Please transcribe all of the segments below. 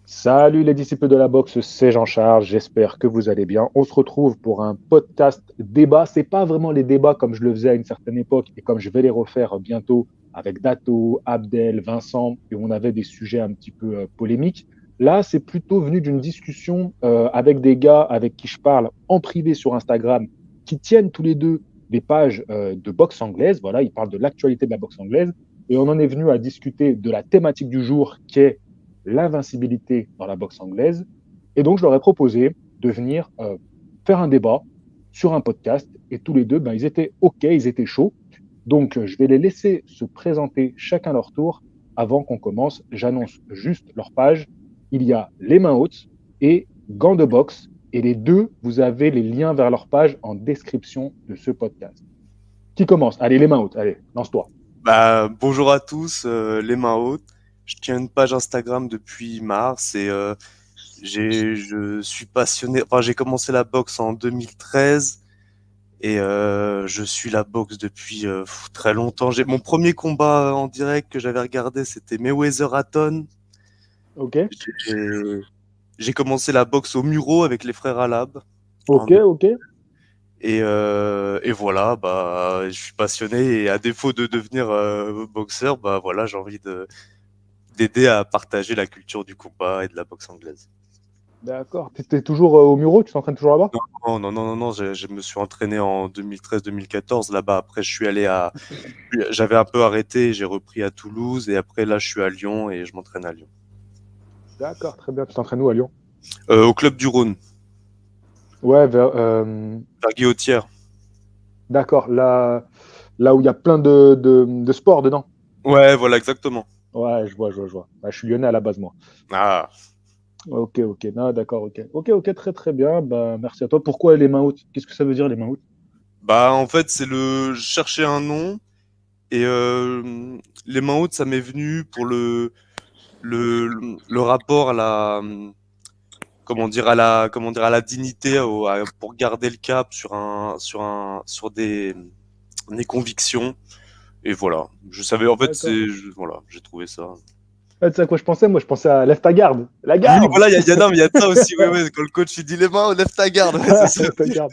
Salut les disciples de la boxe, c'est Jean-Charles, j'espère que vous allez bien. On se retrouve pour un podcast débat. C'est pas vraiment les débats comme je le faisais à une certaine époque et comme je vais les refaire bientôt avec Dato, Abdel, Vincent, et on avait des sujets un petit peu polémiques. Là, c'est plutôt venu d'une discussion avec des gars avec qui je parle en privé sur Instagram, qui tiennent tous les deux des pages de boxe anglaise. Voilà, ils parlent de l'actualité de la boxe anglaise. Et on en est venu à discuter de la thématique du jour qui est l'invincibilité dans la boxe anglaise. Et donc, je leur ai proposé de venir faire un débat sur un podcast. Et tous les deux, ben, ils étaient OK, ils étaient chauds. Donc, je vais les laisser se présenter chacun leur tour avant qu'on commence. J'annonce juste leur page. Il y a les mains hautes et gants de boxe. Et les deux, vous avez les liens vers leur page en description de ce podcast. Qui commence? Allez, les mains hautes. Allez, lance-toi. Bonjour à tous, les mains hautes. Je tiens une page Instagram depuis mars et je suis passionné. Enfin, j'ai commencé la boxe en 2013 et je suis la boxe depuis très longtemps. J'ai mon premier combat en direct que j'avais regardé, c'était Mayweather-Hatton. OK? J'ai j'ai commencé la boxe au Muro avec les frères Alab. OK, OK. Et voilà, je suis passionné et à défaut de devenir boxeur, voilà, j'ai envie de d'aider à partager la culture du combat et de la boxe anglaise. D'accord. Tu es toujours au Muro? Tu t'entraînes toujours là-bas? Non, je me suis entraîné en 2013-2014 là-bas. Après, j'avais un peu arrêté, j'ai repris à Toulouse et après là, je suis à Lyon et je m'entraîne à Lyon. D'accord, très bien. Tu t'entraînes où à Lyon? Au club du Rhône, Ouais, vers Guillotière. d'accord. Là où il y a plein de sports dedans. Ouais, voilà, exactement. Ouais, je vois. Bah, je suis lyonnais à la base, moi. Ah, Ok, ok. Non, d'accord, ok. Ok, ok, très, très bien. Bah, merci à toi. Pourquoi les mains hautes? Qu'est-ce que ça veut dire, les mains hautes? en fait, je cherchais un nom et les mains hautes, ça m'est venu pour le rapport à la comment dire à la dignité pour garder le cap sur des convictions et voilà, je savais en fait D'accord. voilà, j'ai trouvé ça. Ah, tu sais à quoi je pensais? Moi, je pensais à lève ta garde. La Oui, garde! voilà, non, mais il y a de ça aussi, ouais, ouais, quand le coach il dit les mains, lève ta garde, ouais, c'est ça. Lève ta garde.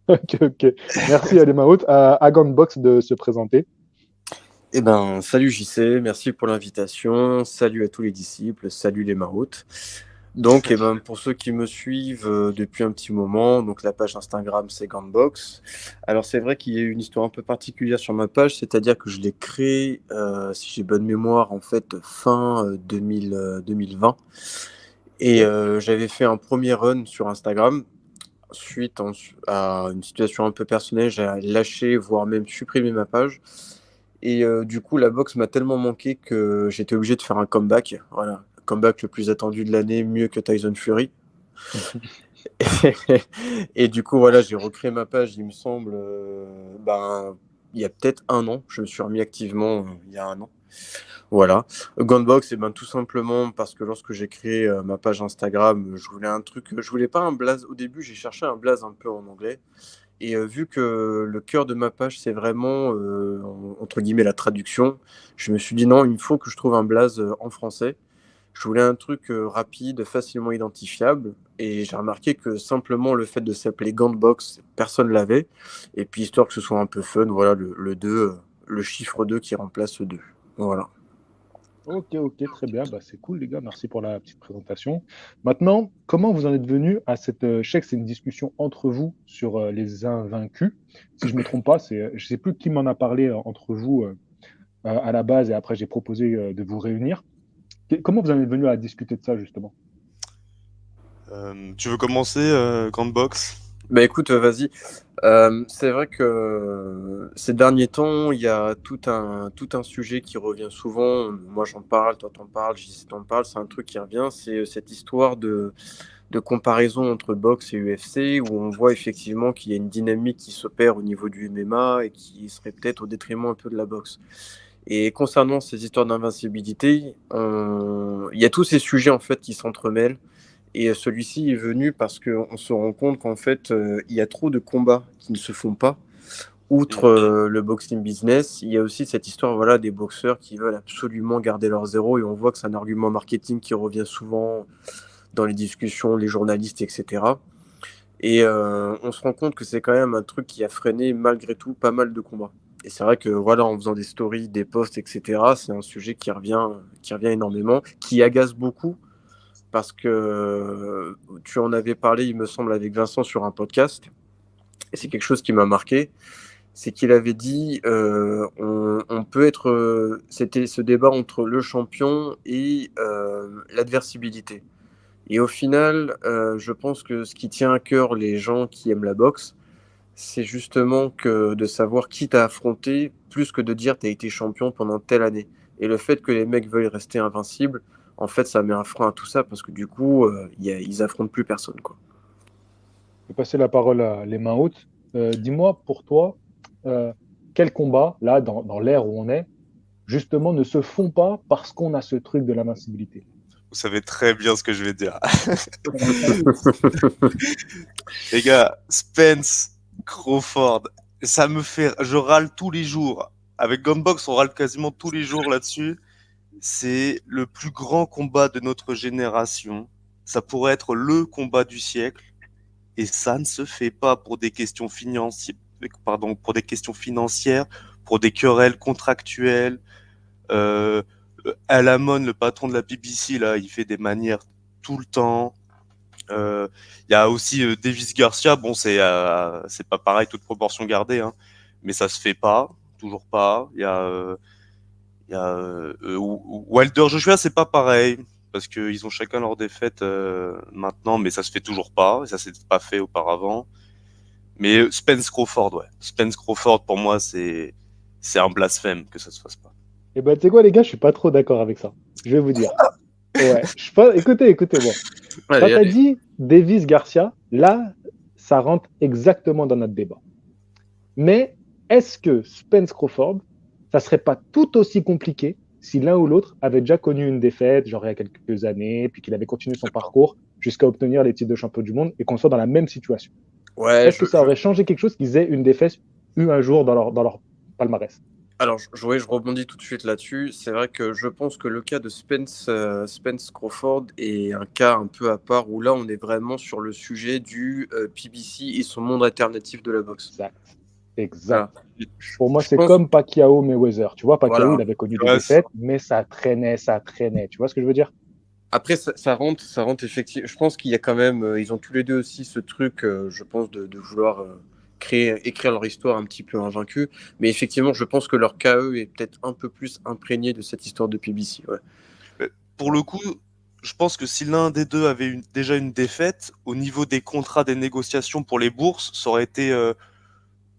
Ok, ok. Merci à les mains hautes, à Gantbox de se présenter. Eh ben, salut JC, merci pour l'invitation. Salut à tous les disciples, salut les maroutes. Donc, pour ceux qui me suivent depuis un petit moment, donc la page Instagram c'est Gantbox. Alors c'est vrai qu'il y a eu une histoire un peu particulière sur ma page, c'est-à-dire que je l'ai créée, si j'ai bonne mémoire, en fait fin 2020. Et Ok. j'avais fait un premier run sur Instagram. Suite à une situation un peu personnelle, j'ai lâché, voire même supprimé ma page. Et du coup, la boxe m'a tellement manqué que j'étais obligé de faire un comeback. Voilà, comeback le plus attendu de l'année, mieux que Tyson Fury. Et du coup, voilà, j'ai recréé ma page, il me semble, il y a peut-être un an. Je me suis remis activement il y a un an. Voilà. Gunbox, et ben, tout simplement parce que lorsque j'ai créé ma page Instagram, je voulais un truc, je voulais pas un blaze. Au début, j'ai cherché un blaze un peu en anglais. Et vu que le cœur de ma page, c'est vraiment, entre guillemets, la traduction, je me suis dit non, il faut que je trouve un blaze en français. Je voulais un truc rapide, facilement identifiable. Et j'ai remarqué que simplement le fait de s'appeler Gantbox, personne l'avait. Et puis histoire que ce soit un peu fun, voilà, le 2, le chiffre 2 qui remplace le 2. Voilà. Ok, ok, très bien. Bah, c'est cool, les gars. Merci pour la petite présentation. Maintenant, comment vous en êtes venu à cette. Je sais que c'est une discussion entre vous sur les invaincus. Si je ne me trompe pas, je ne sais plus qui m'en a parlé entre vous à la base et après j'ai proposé de vous réunir. Comment vous en êtes venu à discuter de ça, justement? Tu veux commencer grande box? Bah écoute, vas-y. C'est vrai que ces derniers temps, il y a tout un sujet qui revient souvent. Moi, j'en parle, toi, t'en parles, JC t'en parle. C'est un truc qui revient. C'est cette histoire de comparaison entre boxe et UFC où on voit effectivement qu'il y a une dynamique qui s'opère au niveau du MMA et qui serait peut-être au détriment un peu de la boxe. Et concernant ces histoires d'invincibilité, il y a tous ces sujets en fait qui s'entremêlent. Et celui-ci est venu parce qu'on se rend compte qu'en fait, il y a trop de combats qui ne se font pas outre le boxing business, il y a aussi cette histoire voilà, des boxeurs qui veulent absolument garder leur zéro et on voit que c'est un argument marketing qui revient souvent dans les discussions, les journalistes, etc. Et on se rend compte que c'est quand même un truc qui a freiné malgré tout pas mal de combats. Et c'est vrai que voilà, en faisant des stories, des posts, etc., c'est un sujet qui revient énormément, qui agace beaucoup parce que tu en avais parlé, il me semble, avec Vincent sur un podcast. Et c'est quelque chose qui m'a marqué. C'est qu'il avait dit on peut être. C'était ce débat entre le champion et l'adversibilité. Et au final, je pense que ce qui tient à cœur les gens qui aiment la boxe, c'est justement que de savoir qui t'as affronté, plus que de dire t'as été champion pendant telle année. Et le fait que les mecs veuillent rester invincibles, en fait, ça met un frein à tout ça parce que du coup, ils affrontent plus personne, quoi. Je vais passer la parole à les mains hautes. Dis-moi, pour toi, euh, quels combats, là, dans l'ère où on est, justement, ne se font pas parce qu'on a ce truc de l'invincibilité? Vous savez très bien ce que je vais dire. Les gars, Spence, Crawford, ça me fait. Je râle tous les jours. Avec Gunbox, on râle quasiment tous les jours là-dessus. C'est le plus grand combat de notre génération. Ça pourrait être le combat du siècle. Et ça ne se fait pas pour des questions financières, pour des questions financières, pour des querelles contractuelles. Euh, Alamon, le patron de la BBC, là, il fait des manières tout le temps. Il y a aussi Davis Garcia. Bon, c'est pas pareil, toute proportion gardée, hein, mais ça se fait pas, toujours pas. Wilder Joshua, c'est pas pareil parce qu'ils ont chacun leur défaite maintenant, mais ça se fait toujours pas. Et ça s'est pas fait auparavant. Mais Spence Crawford, ouais. Spence Crawford, pour moi, c'est un blasphème que ça se fasse pas. Eh ben, tu sais quoi, les gars, je suis pas trop d'accord avec ça. Je vais vous dire. Ouais, écoutez-moi. Quand Allez, tu as allez. dit Davis Garcia, là, ça rentre exactement dans notre débat. Mais est-ce que Spence Crawford, ça serait pas tout aussi compliqué si l'un ou l'autre avait déjà connu une défaite, genre il y a quelques années, puis qu'il avait continué son parcours jusqu'à obtenir les titres de champion du monde et qu'on soit dans la même situation? Ouais, Est-ce que ça aurait changé quelque chose qu'ils aient une défaite eu un jour dans leur palmarès? Alors, ouais, je rebondis tout de suite là-dessus. C'est vrai que je pense que le cas de Spence Crawford est un cas un peu à part où là, on est vraiment sur le sujet du PBC et son monde alternatif de la boxe. Exact. Voilà. Exact. Pour moi, Je c'est pense, comme Pacquiao Mayweather. Tu vois, Pacquiao, voilà. il avait connu des Ouais, défaites, mais ça traînait, ça traînait. Tu vois ce que je veux dire? Après, ça rentre effectivement. Je pense qu'il y a quand même, ils ont tous les deux aussi ce truc, je pense, de vouloir écrire leur histoire un petit peu invaincue. Mais effectivement, je pense que leur KE est peut-être un peu plus imprégné de cette histoire de PBC. Ouais. pour le coup, je pense que si l'un des deux avait déjà une défaite, au niveau des contrats, des négociations pour les bourses, ça aurait été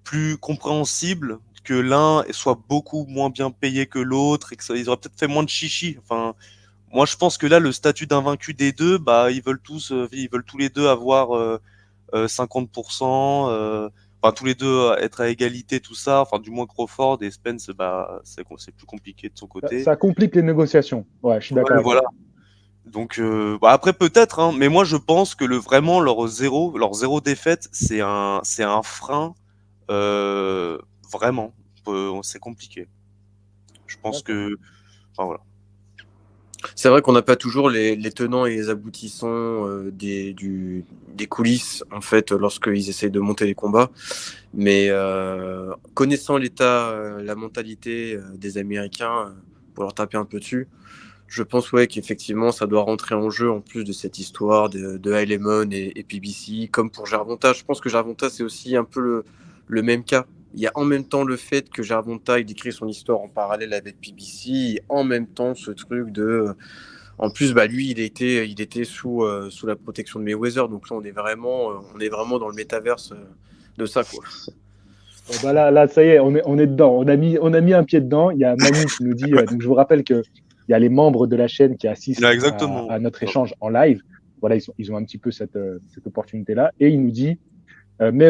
plus compréhensible que l'un soit beaucoup moins bien payé que l'autre et ils auraient peut-être fait moins de chichi. Enfin, moi, je pense que là, le statut d'invaincu des deux, bah, ils veulent tous les deux avoir 50%, enfin tous les deux être à égalité, tout ça. Enfin, du moins Crawford et Spence, bah, c'est plus compliqué de son côté. Ça complique les négociations. Ouais, je suis d'accord Ouais, avec voilà. toi. Donc bah après peut-être, hein, mais moi je pense que vraiment leur zéro défaite, c'est un frein vraiment. C'est compliqué. Je pense D'accord. que, enfin voilà. C'est vrai qu'on n'a pas toujours les tenants et les aboutissants des coulisses, en fait, lorsqu'ils essayent de monter les combats. Mais connaissant l'état, la mentalité des Américains, pour leur taper un peu dessus, je pense ouais, qu'effectivement, ça doit rentrer en jeu en plus de cette histoire de High Lemon et PBC, comme pour Gervonta. Je pense que Gervonta, c'est aussi un peu le même cas. Il y a en même temps le fait que Gervonta, il écrit son histoire en parallèle avec PBC, et en même temps ce truc de... En plus, bah, lui, il était sous la protection de Mayweather, donc là, on est vraiment dans le métaverse de ça, quoi. Bon, bah là, ça y est, on est dedans. On a mis un pied dedans. Il y a Manu qui nous dit, donc je vous rappelle qu'il y a les membres de la chaîne qui assistent Là, exactement. à notre échange en live. Voilà, ils ont un petit peu cette opportunité-là. Et il nous dit,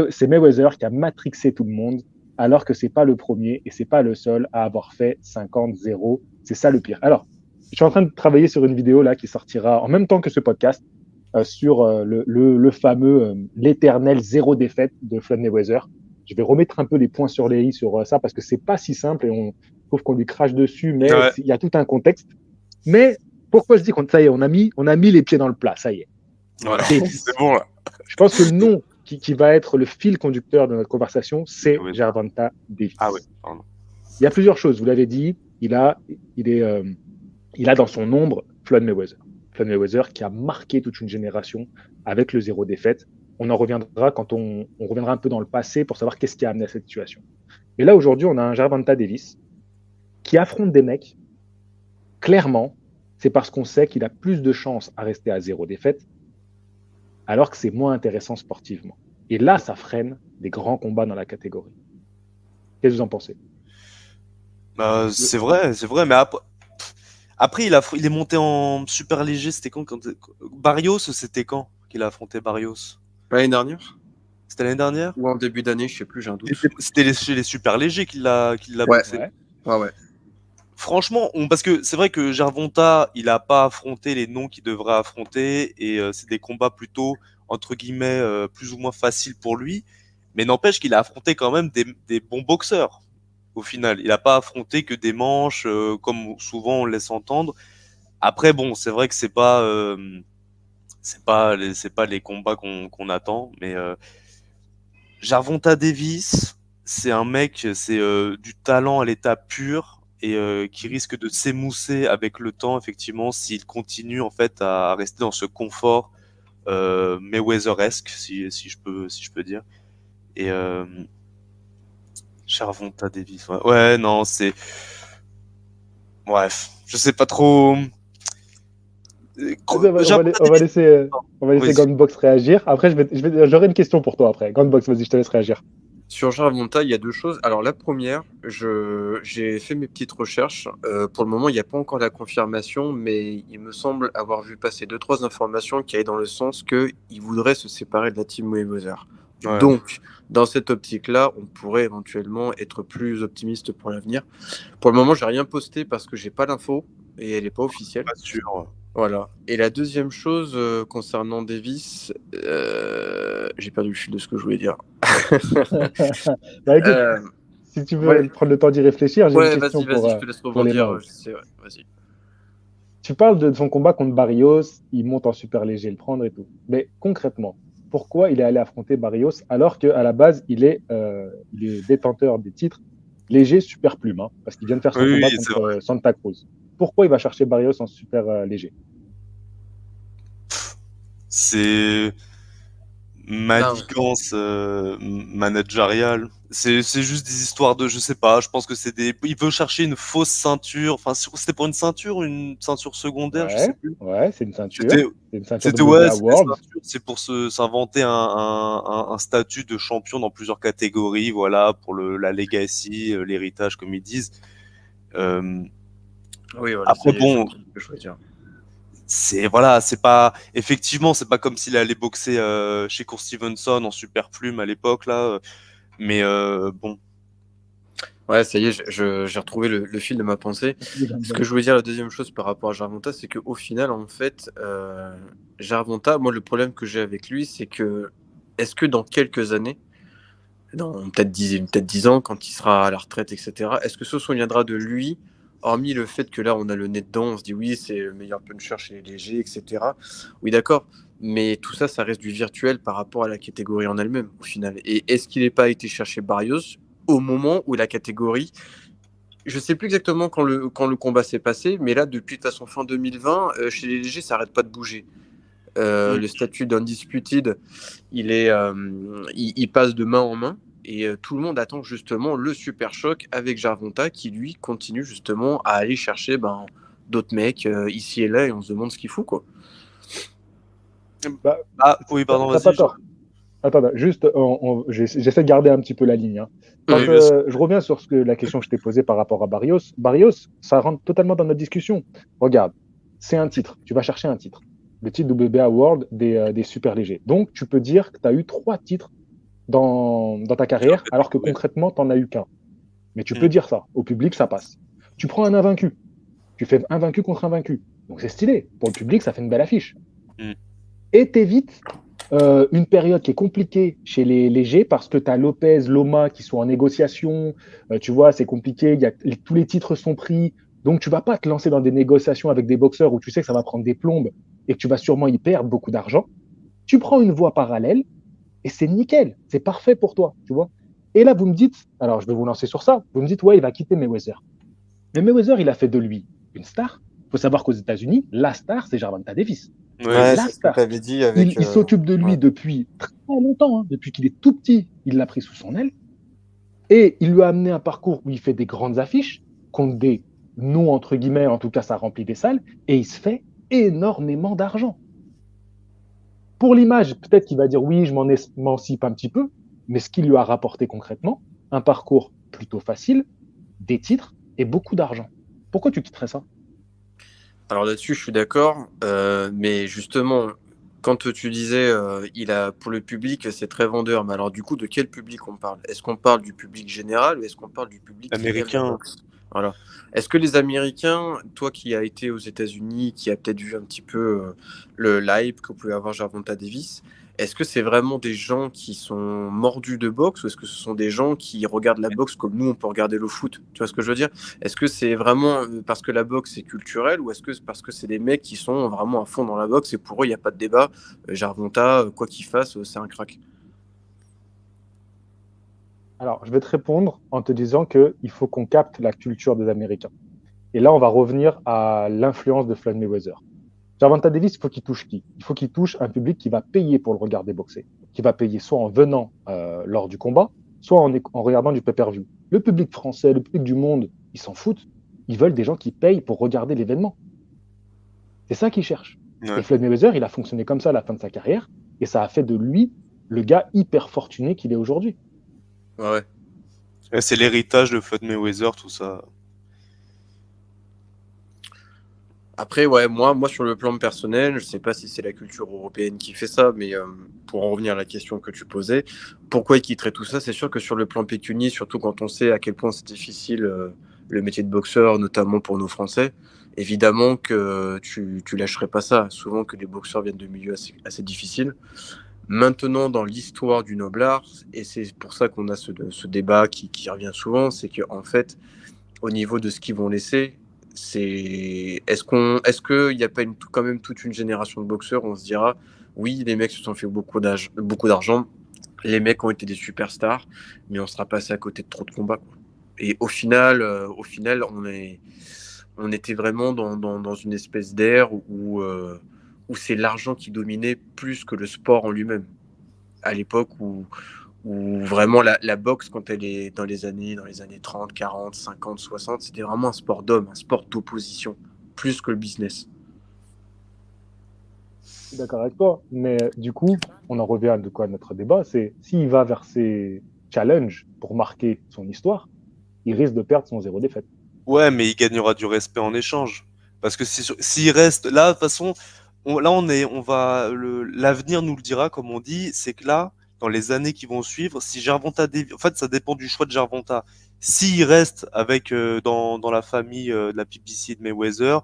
c'est Mayweather qui a matrixé tout le monde, alors que c'est pas le premier et c'est pas le seul à avoir fait 50-0. C'est ça le pire. Alors, je suis en train de travailler sur une vidéo là qui sortira en même temps que ce podcast sur le fameux l'éternel zéro défaite de Floyd Mayweather. je vais remettre un peu les points sur les i sur ça parce que c'est pas si simple et on trouve qu'on lui crache dessus, mais Ouais. il y a tout un contexte. Mais pourquoi je dis qu'on ça y est, on a mis les pieds dans le plat, ça y est. Voilà. Davis. C'est bon là. Je pense que le nom qui va être le fil conducteur de notre conversation, c'est Oui. Gervonta Davis. Ah ouais, pardon. Il y a plusieurs choses, vous l'avez dit, il a dans son ombre Floyd Mayweather. Floyd Mayweather qui a marqué toute une génération avec le 0 défaite. On en reviendra quand on reviendra un peu dans le passé pour savoir qu'est-ce qui a amené à cette situation. Mais là, aujourd'hui, on a un Gervonta Davis qui affronte des mecs. Clairement, c'est parce qu'on sait qu'il a plus de chances à rester à 0 défaite, alors que c'est moins intéressant sportivement. Et là, ça freine des grands combats dans la catégorie. Qu'est-ce que vous en pensez? C'est vrai, mais après il est monté en super léger, c'était quand Barrios, c'était quand qu'il a affronté Barrios? L'année dernière C'était l'année dernière? ou en début d'année, je sais plus, j'ai un doute. C'était chez les super légers qu'il l'a Ouais. boxé. Ouais. Franchement, parce que c'est vrai que Gervonta, il a pas affronté les noms qu'il devrait affronter et c'est des combats plutôt entre guillemets plus ou moins faciles pour lui, mais n'empêche qu'il a affronté quand même des bons boxeurs. Au final, il a pas affronté que des manches comme souvent on le laisse entendre. Après bon, c'est vrai que c'est pas les combats qu'on attend, mais Gervonta Davis, c'est un mec, c'est du talent à l'état pur et qui risque de s'émousser avec le temps effectivement s'il continue en fait à rester dans ce confort Mayweather-esque si je peux dire. Et Gervonta Davis, ouais non c'est bref, je sais pas trop. On va laisser Gunbox réagir. Après, j'aurai une question pour toi après. Gunbox, vas-y, je te laisse réagir. Sur Gervonta, il y a deux choses. Alors la première, j'ai fait mes petites recherches. Pour le moment, il n'y a pas encore la confirmation, mais il me semble avoir vu passer 2-3 informations qui allaient dans le sens qu'il voudrait se séparer de la team Mayweather. Ouais. Donc, dans cette optique-là, on pourrait éventuellement être plus optimiste pour l'avenir. Pour le moment, j'ai rien posté parce que j'ai pas l'info et elle n'est pas officielle. Pas sûr. Voilà. Et la deuxième chose concernant Davis, j'ai perdu le fil de ce que je voulais dire. Bah, écoute, si tu veux prendre le temps d'y réfléchir, j'ai une question vas-y, je te laisse rebondir. Vas-y. Tu parles de son combat contre Barrios, il monte en super léger, le prendre et tout. Mais concrètement, pourquoi il est allé affronter Barrios alors qu'à la base, il est détenteur des titres léger super plume, hein, parce qu'il vient de faire son combat contre Santa Cruz. Pourquoi il va chercher Barrios en super léger? C'est manigance managériale. C'est juste des histoires de, je sais pas, je pense que il veut chercher une fausse ceinture, enfin c'était pour une ceinture secondaire, je sais plus. Ouais, c'est une ceinture. C'était World. C'est pour s'inventer un statut de champion dans plusieurs catégories, voilà, pour la legacy, l'héritage comme ils disent. Oui, voilà. Après bon, c'est pas effectivement, c'est pas comme s'il allait boxer chez Court Stevenson en super plume à l'époque là, mais bon. Ouais, ça y est, j'ai retrouvé le fil de ma pensée. Ce que je voulais dire, la deuxième chose par rapport à Gervonta, c'est qu'au final, en fait, Gervonta, moi, le problème que j'ai avec lui, c'est que est-ce que dans quelques années, dans peut-être 10 ans, quand il sera à la retraite, etc., est-ce que ce se souviendra de lui, hormis le fait que là, on a le nez dedans, on se dit oui, c'est le meilleur puncher chez les légers, etc. Oui, d'accord, mais tout ça, ça reste du virtuel par rapport à la catégorie en elle-même, au final. Et est-ce qu'il n'est pas été chercher Barrios au moment où la catégorie, je sais plus exactement quand le combat s'est passé, mais là, depuis de toute façon fin 2020, chez les légers, ça n'arrête pas de bouger. Le statut d'undisputed, il passe de main en main. Et tout le monde attend justement le super choc avec Gervonta qui, lui, continue justement à aller chercher d'autres mecs ici et là et on se demande ce qu'il fout, quoi. Oui, pardon, vas-y. T'as pas tort. Attends, juste, j'essaie de garder un petit peu la ligne. Hein. Quand je reviens sur la question que je t'ai posée par rapport à Barrios, ça rentre totalement dans notre discussion. Regarde, c'est un titre. Tu vas chercher un titre. Le titre WBA World des super légers. Donc, tu peux dire que tu as eu 3 titres dans ta carrière, alors que concrètement, tu n'en as eu qu'un. Mais tu peux dire ça. Au public, ça passe. Tu prends un invaincu. Tu fais un vaincu contre un vaincu. Donc, c'est stylé. Pour le public, ça fait une belle affiche. Et t'évites Une période qui est compliquée chez les légers parce que tu as Lopez, Loma qui sont en négociation. Tu vois, c'est compliqué. Tous les titres sont pris. Donc, tu vas pas te lancer dans des négociations avec des boxeurs où tu sais que ça va prendre des plombes et que tu vas sûrement y perdre beaucoup d'argent. Tu prends une voie parallèle et c'est nickel. C'est parfait pour toi, tu vois. Et là, vous me dites, alors je vais vous lancer sur ça. Vous me dites, ouais, il va quitter Mayweather. Mais Mayweather, il a fait de lui une star. Il faut savoir qu'aux États-Unis, la star, c'est Gervonta Davis. Ouais, Ouais, La c'est ce que tu star. avais dit avec. Il s'occupe de lui Ouais. depuis très longtemps, hein, depuis qu'il est tout petit, il l'a pris sous son aile. Et il lui a amené un parcours où il fait des grandes affiches, contre des noms, entre guillemets, en tout cas, ça remplit des salles, et il se fait énormément d'argent. Pour l'image, peut-être qu'il va dire oui, je m'émancipe un petit peu, mais ce qu'il lui a rapporté concrètement, un parcours plutôt facile, des titres et beaucoup d'argent. Pourquoi tu quitterais ça? Alors là-dessus, je suis d'accord, mais justement, quand tu disais, il a pour le public, c'est très vendeur. Mais alors du coup, de quel public on parle? Est-ce qu'on parle du public général ou est-ce qu'on parle du public qui aime la américain. boxe? Voilà. Est-ce que les Américains, toi qui as été aux États-Unis, qui a peut-être vu un petit peu le hype que pouvait avoir Gervonta Davis, est-ce que c'est vraiment des gens qui sont mordus de boxe ou est-ce que ce sont des gens qui regardent la boxe comme nous on peut regarder le foot? Tu vois ce que je veux dire? Est-ce que c'est vraiment parce que la boxe est culturelle ou est-ce que c'est parce que c'est des mecs qui sont vraiment à fond dans la boxe et pour eux il n'y a pas de débat, Gervonta, quoi qu'il fasse, c'est un crack. Alors, je vais te répondre en te disant qu'il faut qu'on capte la culture des Américains. Et là, on va revenir à l'influence de Floyd Mayweather. Gervonta Davis, il faut qu'il touche qui? Il faut qu'il touche un public qui va payer pour le regarder boxer, qui va payer soit en venant lors du combat, soit en regardant du pay-per-view. Le public français, le public du monde, ils s'en foutent. Ils veulent des gens qui payent pour regarder l'événement. C'est ça qu'ils cherchent. Et Ouais. Floyd Mayweather, il a fonctionné comme ça à la fin de sa carrière, et ça a fait de lui le gars hyper fortuné qu'il est aujourd'hui. Ouais, ouais. Ouais, c'est l'héritage de Floyd Mayweather, tout ça. Après, ouais, moi, sur le plan personnel, je sais pas si c'est la culture européenne qui fait ça, mais pour en revenir à la question que tu posais, pourquoi ils quitteraient tout ça? C'est sûr que sur le plan pécunier, surtout quand on sait à quel point c'est difficile le métier de boxeur, notamment pour nos Français, évidemment que tu lâcherais pas ça. Souvent que les boxeurs viennent de milieux assez difficiles. Maintenant, dans l'histoire du noblard, et c'est pour ça qu'on a ce débat qui revient souvent, c'est qu'en fait, au niveau de ce qu'ils vont laisser, est-ce qu'il n'y a pas quand même toute une génération de boxeurs où on se dira oui, les mecs se sont fait beaucoup d'argent, les mecs ont été des superstars, mais on sera passé à côté de trop de combats, quoi. Et au final, on était vraiment dans une espèce d'ère où c'est l'argent qui dominait plus que le sport en lui-même. À l'époque où vraiment la boxe, quand elle est dans les années 30, 40, 50, 60, c'était vraiment un sport d'homme, un sport d'opposition, plus que le business. Je suis d'accord avec toi, mais du coup, on en revient à de quoi notre débat, c'est s'il va vers ces challenges pour marquer son histoire, il risque de perdre son zéro défaite. Ouais, mais il gagnera du respect en échange. Parce que s'il reste là, de toute façon, là l'avenir nous le dira, comme on dit, c'est que là, dans les années qui vont suivre, si Gervonta, en fait, ça dépend du choix de Gervonta. S'il reste avec dans la famille de la PBC de Mayweather,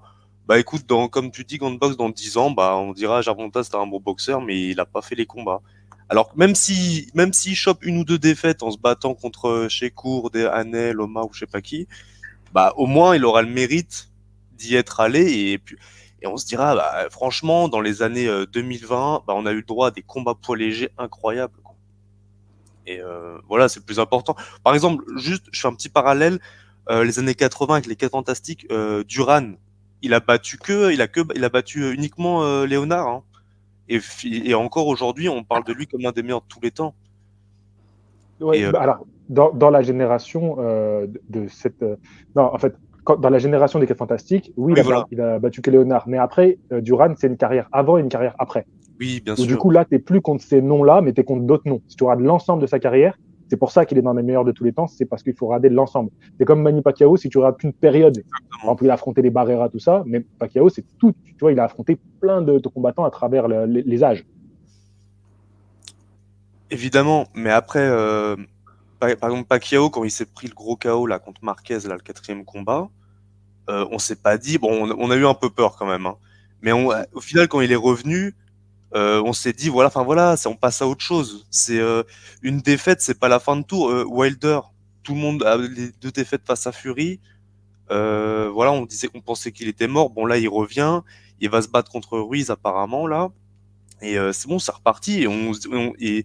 bah écoute, comme tu dis, Gunbox dans 10 ans, bah on dira Gervonta c'était un bon boxeur, mais il a pas fait les combats. Alors que même s'il chope une ou deux défaites en se battant contre Shekur, Haney, Loma ou je sais pas qui, bah au moins il aura le mérite d'y être allé et on se dira bah, franchement dans les années 2020 bah, on a eu le droit à des combats poids légers incroyables quoi. Et voilà c'est le plus important. Par exemple juste je fais un petit parallèle les années 80 avec les 4 fantastiques Duran il a battu uniquement Léonard hein. Et encore aujourd'hui on parle de lui comme l'un des meilleurs de tous les temps Ouais, et bah alors, dans la génération de cette. Non, en fait, dans la génération des 4 Fantastiques, oui, oui voilà il a battu que Léonard. Mais après, Duran, c'est une carrière avant et une carrière après. oui bien Où du sûr coup, là, tu n'es plus contre ces noms-là, mais tu es contre d'autres noms. Si tu regardes l'ensemble de sa carrière, c'est pour ça qu'il est dans les meilleurs de tous les temps, c'est parce qu'il faut regarder l'ensemble. C'est comme Manny Pacquiao, si tu regardes qu'une période, par exemple, il a affronté les Barrera, tout ça, mais Pacquiao, c'est tout. Tu vois, il a affronté plein de combattants à travers les âges. évidemment mais après par exemple, Pacquiao, quand il s'est pris le gros KO là, contre Marquez, là, le quatrième combat, on s'est pas dit, bon, on a eu un peu peur quand même, hein. Mais au final, quand il est revenu, On s'est dit voilà, enfin voilà, on passe à autre chose. C'est une défaite, c'est pas la fin de tour. Wilder, tout le monde a les 2 défaites face à Fury. Voilà, on pensait qu'il était mort. Bon là, il revient, il va se battre contre Ruiz apparemment là, et c'est bon, c'est reparti. Et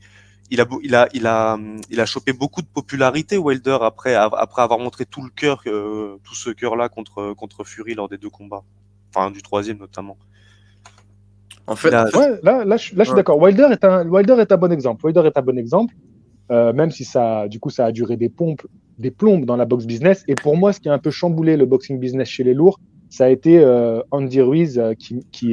il a chopé beaucoup de popularité Wilder après avoir montré tout le cœur, tout ce cœur là contre Fury lors des 2 combats, enfin du troisième notamment. En fait, Il a, Ouais, là, je suis ouais. d'accord. Wilder est un bon exemple. Wilder est un bon exemple, même si du coup, ça a duré des plombes dans la boxe business. Et pour moi, ce qui a un peu chamboulé le boxing business chez les lourds, ça a été Andy Ruiz Joshua. qui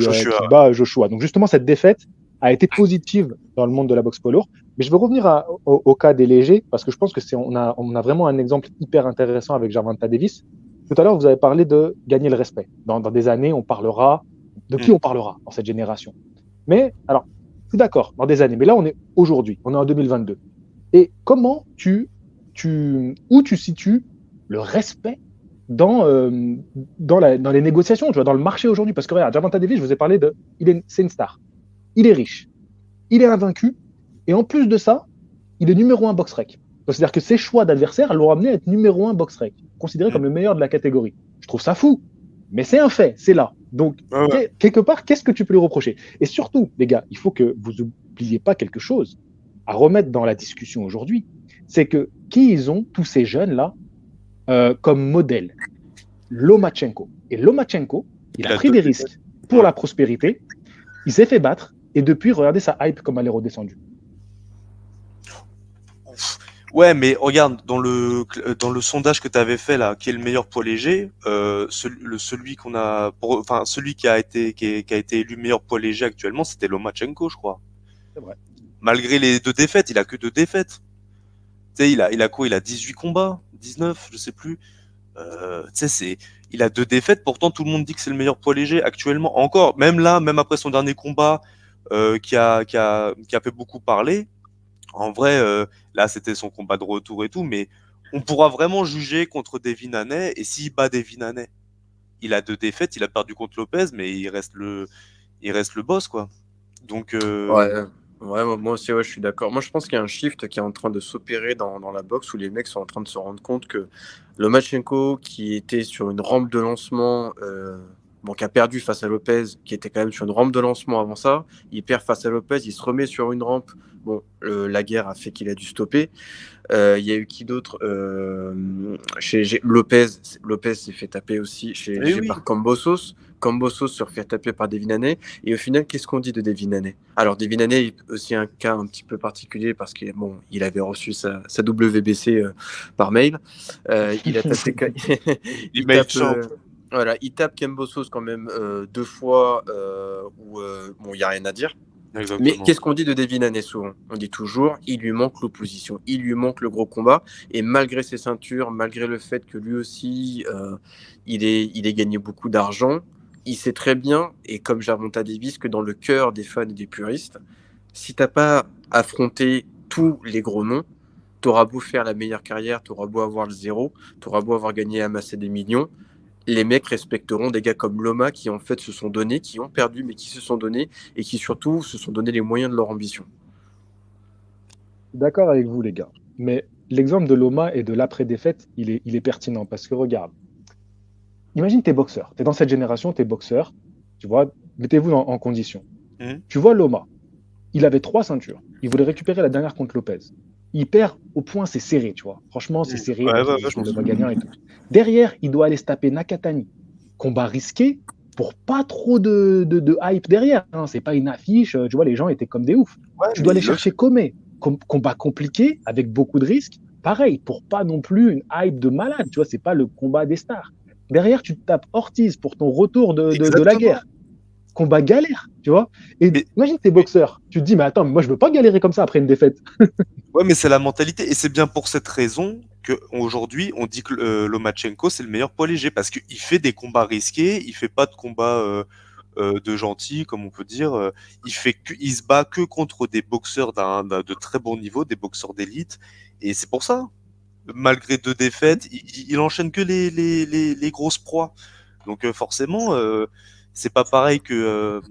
bat Joshua. Donc justement, cette défaite a été positive dans le monde de la boxe poids lourd. Mais je veux revenir au cas des légers, parce que je pense que on a vraiment un exemple hyper intéressant avec Gervonta Davis. Tout à l'heure, vous avez parlé de gagner le respect. Dans des années, on parlera de qui on parlera dans cette génération. Mais alors, je suis d'accord, dans des années. Mais là, on est aujourd'hui, on est en 2022. Et où tu situes le respect dans les négociations, tu vois, dans le marché aujourd'hui? Parce que regarde, Gervonta Davis, je vous ai parlé c'est une star. Il est riche, il est invaincu, et en plus de ça, il est numéro 1 box-rec. C'est-à-dire que ses choix d'adversaires l'ont amené à être numéro 1 box-rec, considéré comme le meilleur de la catégorie. Je trouve ça fou, mais c'est un fait, c'est là. Donc, Ouais, ouais. quelque part, qu'est-ce que tu peux lui reprocher? Et surtout, les gars, il faut que vous n'oubliez pas quelque chose à remettre dans la discussion aujourd'hui, c'est que qui ils ont, tous ces jeunes-là, comme modèle? Lomachenko. Et Lomachenko, il a pris des risques pour la prospérité, il s'est fait battre, et depuis, regardez sa hype comme elle est redescendue. Ouais, mais regarde, dans le sondage que tu avais fait là, qui est le meilleur poids léger, celui qui a été élu meilleur poids léger actuellement, c'était Lomachenko, je crois. C'est vrai. Malgré les 2 défaites, il a que 2 défaites. Tu sais, il a quoi? Il a 18 combats, 19, je sais plus. Tu sais, il a 2 défaites. Pourtant, tout le monde dit que c'est le meilleur poids léger actuellement. Encore, même là, même après son dernier combat, qui a fait beaucoup parler. En vrai, là, c'était son combat de retour et tout, mais on pourra vraiment juger contre Devin Haney. Et s'il bat Devin Haney, il a 2 défaites, il a perdu contre Lopez, mais il reste le boss, quoi. Donc, Ouais, ouais, moi aussi, ouais, je suis d'accord. Moi, je pense qu'il y a un shift qui est en train de s'opérer dans la boxe où les mecs sont en train de se rendre compte que Lomachenko, qui était sur une rampe de lancement, bon, qui a perdu face à Lopez, qui était quand même sur une rampe de lancement avant ça, il perd face à Lopez, il se remet sur une rampe. Bon, la guerre a fait qu'il a dû stopper. Il y a eu qui d'autre Lopez. Lopez s'est fait taper aussi eh oui. par Kambosos. Kambosos se fait taper par Devin Haney. Et au final, qu'est-ce qu'on dit de Devin Haney? Alors, Devin Haney est aussi un cas un petit peu particulier parce qu'il il avait reçu sa WBC par mail. Il a tapé. il Email tape, champ. voilà, il tape Kambosos quand même 2 fois où bon, il n'y a rien à dire. Mais Exactement. qu'est-ce qu'on dit de Devin Haney souvent? On dit toujours, il lui manque l'opposition, il lui manque le gros combat. Et malgré ses ceintures, malgré le fait que lui aussi, il ait gagné beaucoup d'argent, il sait très bien, et comme Gervonta Davis, que dans le cœur des fans et des puristes, si t'as pas affronté tous les gros noms, t'auras beau faire la meilleure carrière, t'auras beau avoir le zéro, t'auras beau avoir gagné et amassé des millions, les mecs respecteront des gars comme Loma qui en fait se sont donnés, qui ont perdu mais qui se sont donnés et qui surtout se sont donné les moyens de leur ambition. D'accord avec vous, les gars. Mais l'exemple de Loma et de l'après-défaite, il est pertinent parce que regarde, imagine t'es boxeur, t'es dans cette génération, t'es boxeur, tu vois, mettez-vous en condition. Mhm. Tu vois Loma, il avait 3 ceintures, il voulait récupérer la dernière contre Lopez. Il perd au point, c'est serré, tu vois. Franchement, c'est serré, Ouais, on ouais, se ouais, dit je c'est m'en Loma souviens. gagnant et tout. Derrière, il doit aller se taper Nakatani. Combat risqué pour pas trop de hype derrière, hein. C'est pas une affiche, tu vois, les gens étaient comme des oufs. Ouais, Tu mais dois aller il le chercher fait. Comé. Combat compliqué, avec beaucoup de risques. Pareil, pour pas non plus une hype de malade, tu vois, c'est pas le combat des stars. Derrière, tu te tapes Ortiz pour ton retour de la Exactement. guerre. Combat galère, tu vois. Et Mais, imagine t'es mais- boxeur. Tu te dis, mais attends, moi je veux pas galérer comme ça après une défaite. ouais, mais c'est la mentalité. Et c'est bien pour cette raison qu'aujourd'hui, on dit que Lomachenko, c'est le meilleur poids léger parce qu'il fait des combats risqués, il fait pas de combats de gentils, comme on peut dire. Il se bat que contre des boxeurs de très bon niveau, des boxeurs d'élite. Et c'est pour ça, malgré 2 défaites, il enchaîne que les grosses proies. Donc forcément, c'est pas pareil que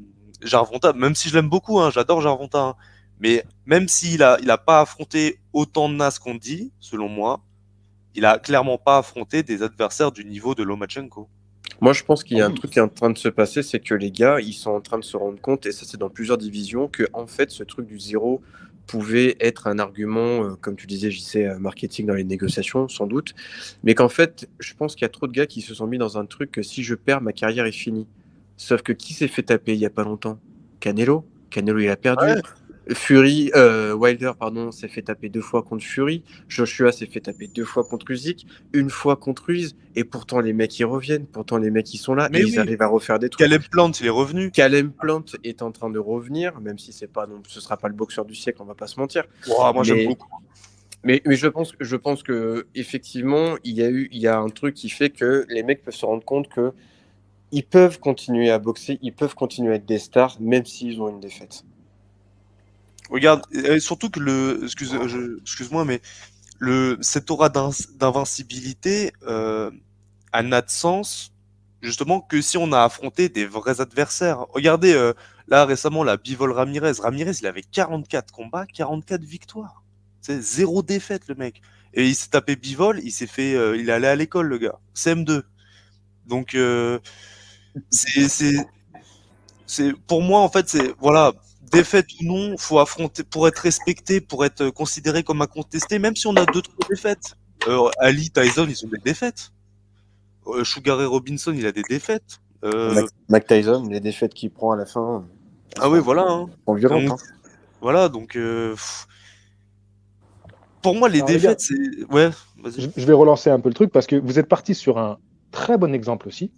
Gervonta, même si je l'aime beaucoup, hein, j'adore Gervonta, hein, mais même s'il a pas affronté autant de nas qu'on dit, selon moi, il a clairement pas affronté des adversaires du niveau de Lomachenko. Moi, je pense qu'il y Ah a un oui. truc qui est en train de se passer, c'est que les gars, ils sont en train de se rendre compte, et ça c'est dans plusieurs divisions, que en fait, ce truc du zéro pouvait être un argument, comme tu disais, JC, marketing dans les négociations, sans doute, mais qu'en fait, je pense qu'il y a trop de gars qui se sont mis dans un truc que si je perds, ma carrière est finie. Sauf que qui s'est fait taper il y a pas longtemps? Canelo. Canelo, il a perdu. Ouais. Fury, Wilder, pardon, s'est fait taper 2 fois contre Fury. Joshua s'est fait taper 2 fois contre Usyk, 1 fois contre Ruiz, et pourtant les mecs ils reviennent, pourtant les mecs ils sont là et Mais ils oui, arrivent à refaire des trucs. Caleb Plant, il est revenu. Caleb Plant est en train de revenir, même si c'est pas non, ce sera pas le boxeur du siècle, on va pas se mentir. Wow, moi j'aime Mais beaucoup. mais je pense que effectivement il y a un truc qui fait que les mecs peuvent se rendre compte que ils peuvent continuer à boxer, ils peuvent continuer à être des stars même s'ils ont une défaite. Regarde, et surtout que excuse-moi, mais cette aura d'invincibilité n'a de sens justement que si on a affronté des vrais adversaires. Regardez, là récemment, la Bivol Ramirez. Ramirez, il avait 44 combats, 44 victoires. C'est 0 défaite, le mec. Et il s'est tapé Bivol, il est allé à l'école, le gars. CM2. Donc, c'est, pour moi, en fait, voilà, défaite ou non, faut affronter, pour être respecté, pour être considéré comme incontesté, même si on a 2-3 défaites. Ali, Tyson, ils ont des défaites. Sugar Ray Robinson, il a des défaites. Mike Tyson, les défaites qu'il prend à la fin Ah oui, voilà. Hein. sont violentes. Donc, voilà, donc pour moi, les Alors, les gars, défaites, c'est. Ouais, vas-y. je vais relancer un peu le truc parce que vous êtes parti sur un très bon exemple aussi.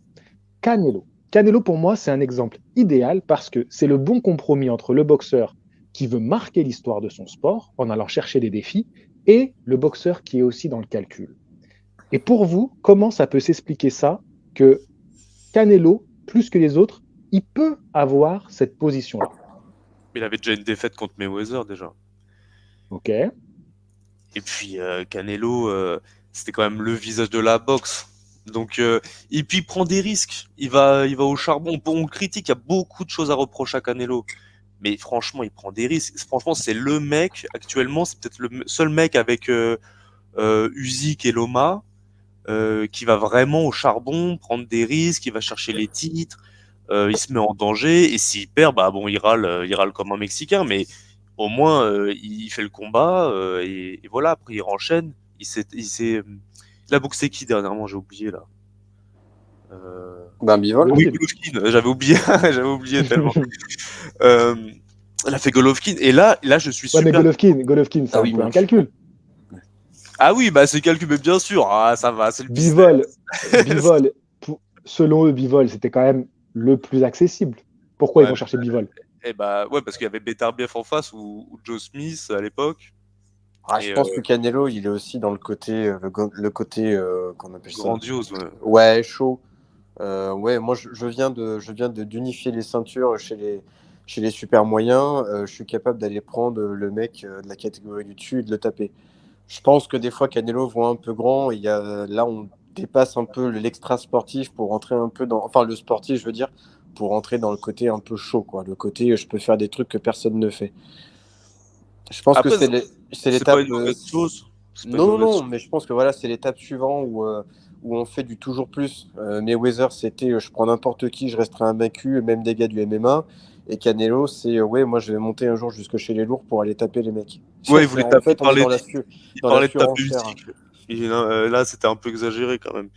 Canelo. Canelo, pour moi, c'est un exemple idéal parce que c'est le bon compromis entre le boxeur qui veut marquer l'histoire de son sport en allant chercher des défis et le boxeur qui est aussi dans le calcul. Et pour vous, comment ça peut s'expliquer ça que Canelo, plus que les autres, il peut avoir cette position-là? Il avait déjà une défaite contre Mayweather, déjà. Ok. Et puis, Canelo, c'était quand même le visage de la boxe. Donc, et puis il prend des risques. Il va au charbon. Bon, on le critique, il y a beaucoup de choses à reprocher à Canelo. Mais franchement, il prend des risques. Franchement, c'est le mec, actuellement, c'est peut-être le seul mec avec Usyk et Loma qui va vraiment au charbon, prendre des risques, il va chercher les titres, il se met en danger, et s'il perd, bah bon, il râle comme un Mexicain, mais au moins, il fait le combat, et voilà, après il enchaîne. Il a boxé qui dernièrement, j'ai oublié là. Ben, Bivol. Oui, Golovkin. Golovkin, j'avais oublié, j'avais oublié tellement. Euh, il a fait Golovkin, et là, je suis Ouais, mais super. Golovkin, c'est Ah un oui, peu un mais- calcul. Ah oui, bah c'est calcul, mais bien sûr, ah, ça va, c'est le business. Bivol, selon eux, Bivol, c'était quand même le plus accessible. Pourquoi ils Ouais, vont chercher Bivol? et bah ouais, parce qu'il y avait Beterbiev en face ou Joe Smith à l'époque. Ah, je Et pense que Canelo, il est aussi dans le côté, le côté qu'on appelle ça. grandiose. Ouais. Ouais, chaud. Ouais, moi, je viens d'unifier les ceintures chez les super moyens. Je suis capable d'aller prendre le mec de la catégorie du dessus et de le taper. Je pense que des fois, Canelo voit un peu grand. Il y a, là, on dépasse un peu l'extra sportif pour rentrer un peu dans. Enfin, le sportif, je veux dire, pour rentrer dans le côté un peu chaud, quoi. Le côté, je peux faire des trucs que personne ne fait. Je pense que Après, c'est c'est pas l'étape. une mauvaise chose. C'est pas une Non, non, mauvaise non, chose. mais je pense que voilà, c'est l'étape suivante où on fait du toujours plus. Mayweather, c'était je prends n'importe qui, je resterai invaincu, même des gars du MMA. Et Canelo, c'est ouais, moi je vais monter un jour jusque chez les lourds pour aller taper les mecs. Ouais, il voulait En taper, fait, on est il dans la parlait de taper surenchère. Usyk. Et là, c'était un peu exagéré quand même.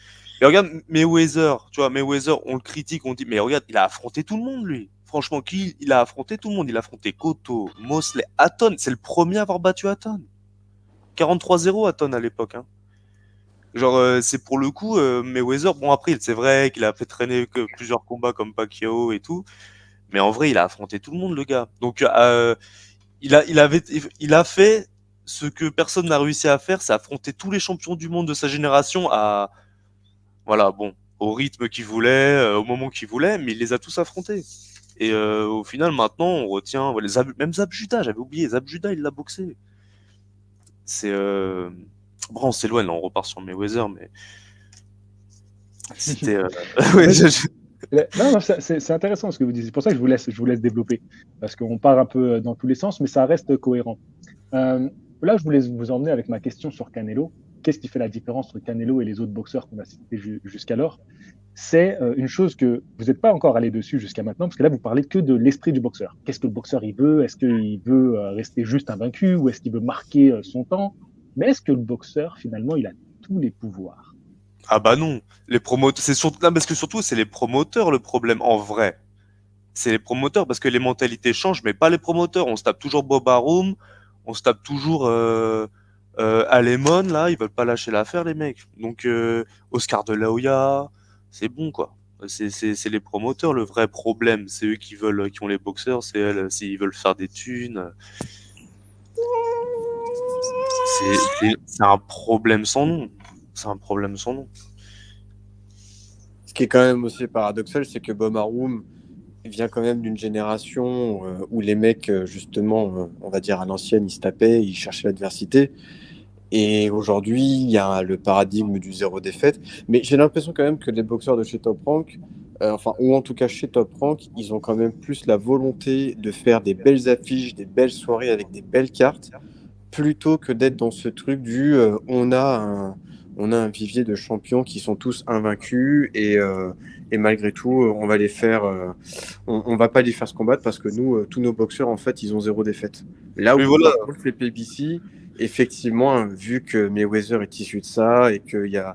Et regarde, Mayweather, tu vois, Mayweather, on le critique, on dit, mais regarde, il a affronté tout le monde, lui. Franchement, il a affronté tout le monde. Il a affronté Cotto, Mosley, Hatton. C'est le premier à avoir battu Hatton. 43-0 Hatton à l'époque. Hein. Genre, c'est pour le coup, Mayweather, bon après, c'est vrai qu'il a fait traîner que plusieurs combats comme Pacquiao et tout, mais en vrai, il a affronté tout le monde, le gars. Donc, il a fait ce que personne n'a réussi à faire, c'est affronter tous les champions du monde de sa génération voilà, bon, au rythme qu'il voulait, au moment qu'il voulait, mais il les a tous affrontés. Et au final, maintenant, on retient, ouais, même Zab Judah, j'avais oublié, Zab Judah, il l'a boxé. C'est, bon, on s'éloigne, là, on repart sur Mayweather, mais c'était, ouais, En fait, Non, non, c'est intéressant ce que vous dites. C'est pour ça que je vous laisse développer. Parce qu'on part un peu dans tous les sens, mais ça reste cohérent. Euh, Là, je voulais vous emmener avec ma question sur Canelo. Qu'est-ce qui fait la différence entre Canelo et les autres boxeurs qu'on a cités jusqu'alors? C'est une chose que vous n'êtes pas encore allé dessus jusqu'à maintenant, parce que là, vous parlez que de l'esprit du boxeur. Qu'est-ce que le boxeur il veut? Est-ce qu'il veut rester juste invaincu ou est-ce qu'il veut marquer son temps? Mais est-ce que le boxeur, finalement, il a tous les pouvoirs? Ah bah non, les promoteurs, c'est surtout, non, parce que surtout c'est les promoteurs le problème en vrai. C'est les promoteurs parce que les mentalités changent, mais pas les promoteurs. On se tape toujours Bob Arum, on se tape toujours Alemon, là, ils veulent pas lâcher l'affaire les mecs. Donc Oscar de la Hoya, c'est bon quoi. C'est les promoteurs le vrai problème. C'est eux qui veulent, qui ont les boxeurs, c'est elles, s'ils veulent faire des thunes. C'est un problème sans nom. C'est un problème sans nom. Ce qui est quand même aussi paradoxal, c'est que Bob Arum vient quand même d'une génération où les mecs, justement, on va dire à l'ancienne, ils se tapaient, ils cherchaient l'adversité. Et aujourd'hui, il y a le paradigme du zéro défaite. Mais j'ai l'impression quand même que les boxeurs de chez Top Rank, enfin, ou en tout cas chez Top Rank, ils ont quand même plus la volonté de faire des belles affiches, des belles soirées avec des belles cartes, plutôt que d'être dans ce truc du on a un vivier de champions qui sont tous invaincus et malgré tout, on va les faire, on va pas les faire se combattre parce que nous, tous nos boxeurs, en fait, ils ont zéro défaite. Là Mais où voilà, par contre, les PBC, effectivement, vu que Mayweather est issu de ça et qu'il y a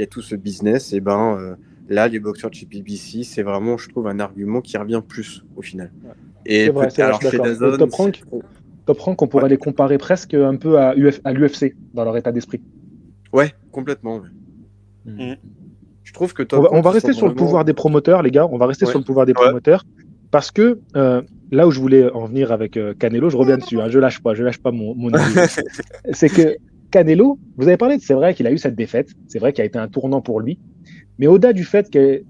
tout ce business, et ben là, les boxeurs de chez PBC, c'est vraiment, je trouve, un argument qui revient plus au final. Ouais. Et C'est vrai, je alors suis chez d'accord. DAZN, Top Rank, on ouais, pourrait les comparer presque un peu à l'UFC dans leur état d'esprit. ouais, complètement. Ouais. Mm. mm, Je trouve que Top On Rank, va ils sont rester sur le vraiment. pouvoir des promoteurs, les gars. On va rester Ouais. sur le pouvoir des ouais, promoteurs parce que là où je voulais en venir avec Canelo, je reviens dessus. Hein, je lâche pas mon idée. C'est que Canelo, vous avez parlé, c'est vrai qu'il a eu cette défaite, c'est vrai qu'il a été un tournant pour lui, mais au-delà du fait que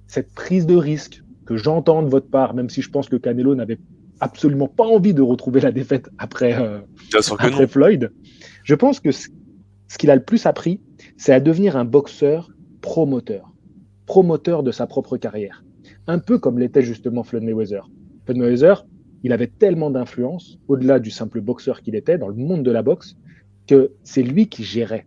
cette prise de risque que j'entends de votre part, même si je pense que Canelo n'avait absolument pas envie de retrouver la défaite bien sûr que après non. Floyd, je pense que ce qu'il a le plus appris, c'est à devenir un boxeur promoteur, promoteur de sa propre carrière. Un peu comme l'était justement Floyd Mayweather. Floyd Mayweather, il avait tellement d'influence, au-delà du simple boxeur qu'il était, dans le monde de la boxe, que c'est lui qui gérait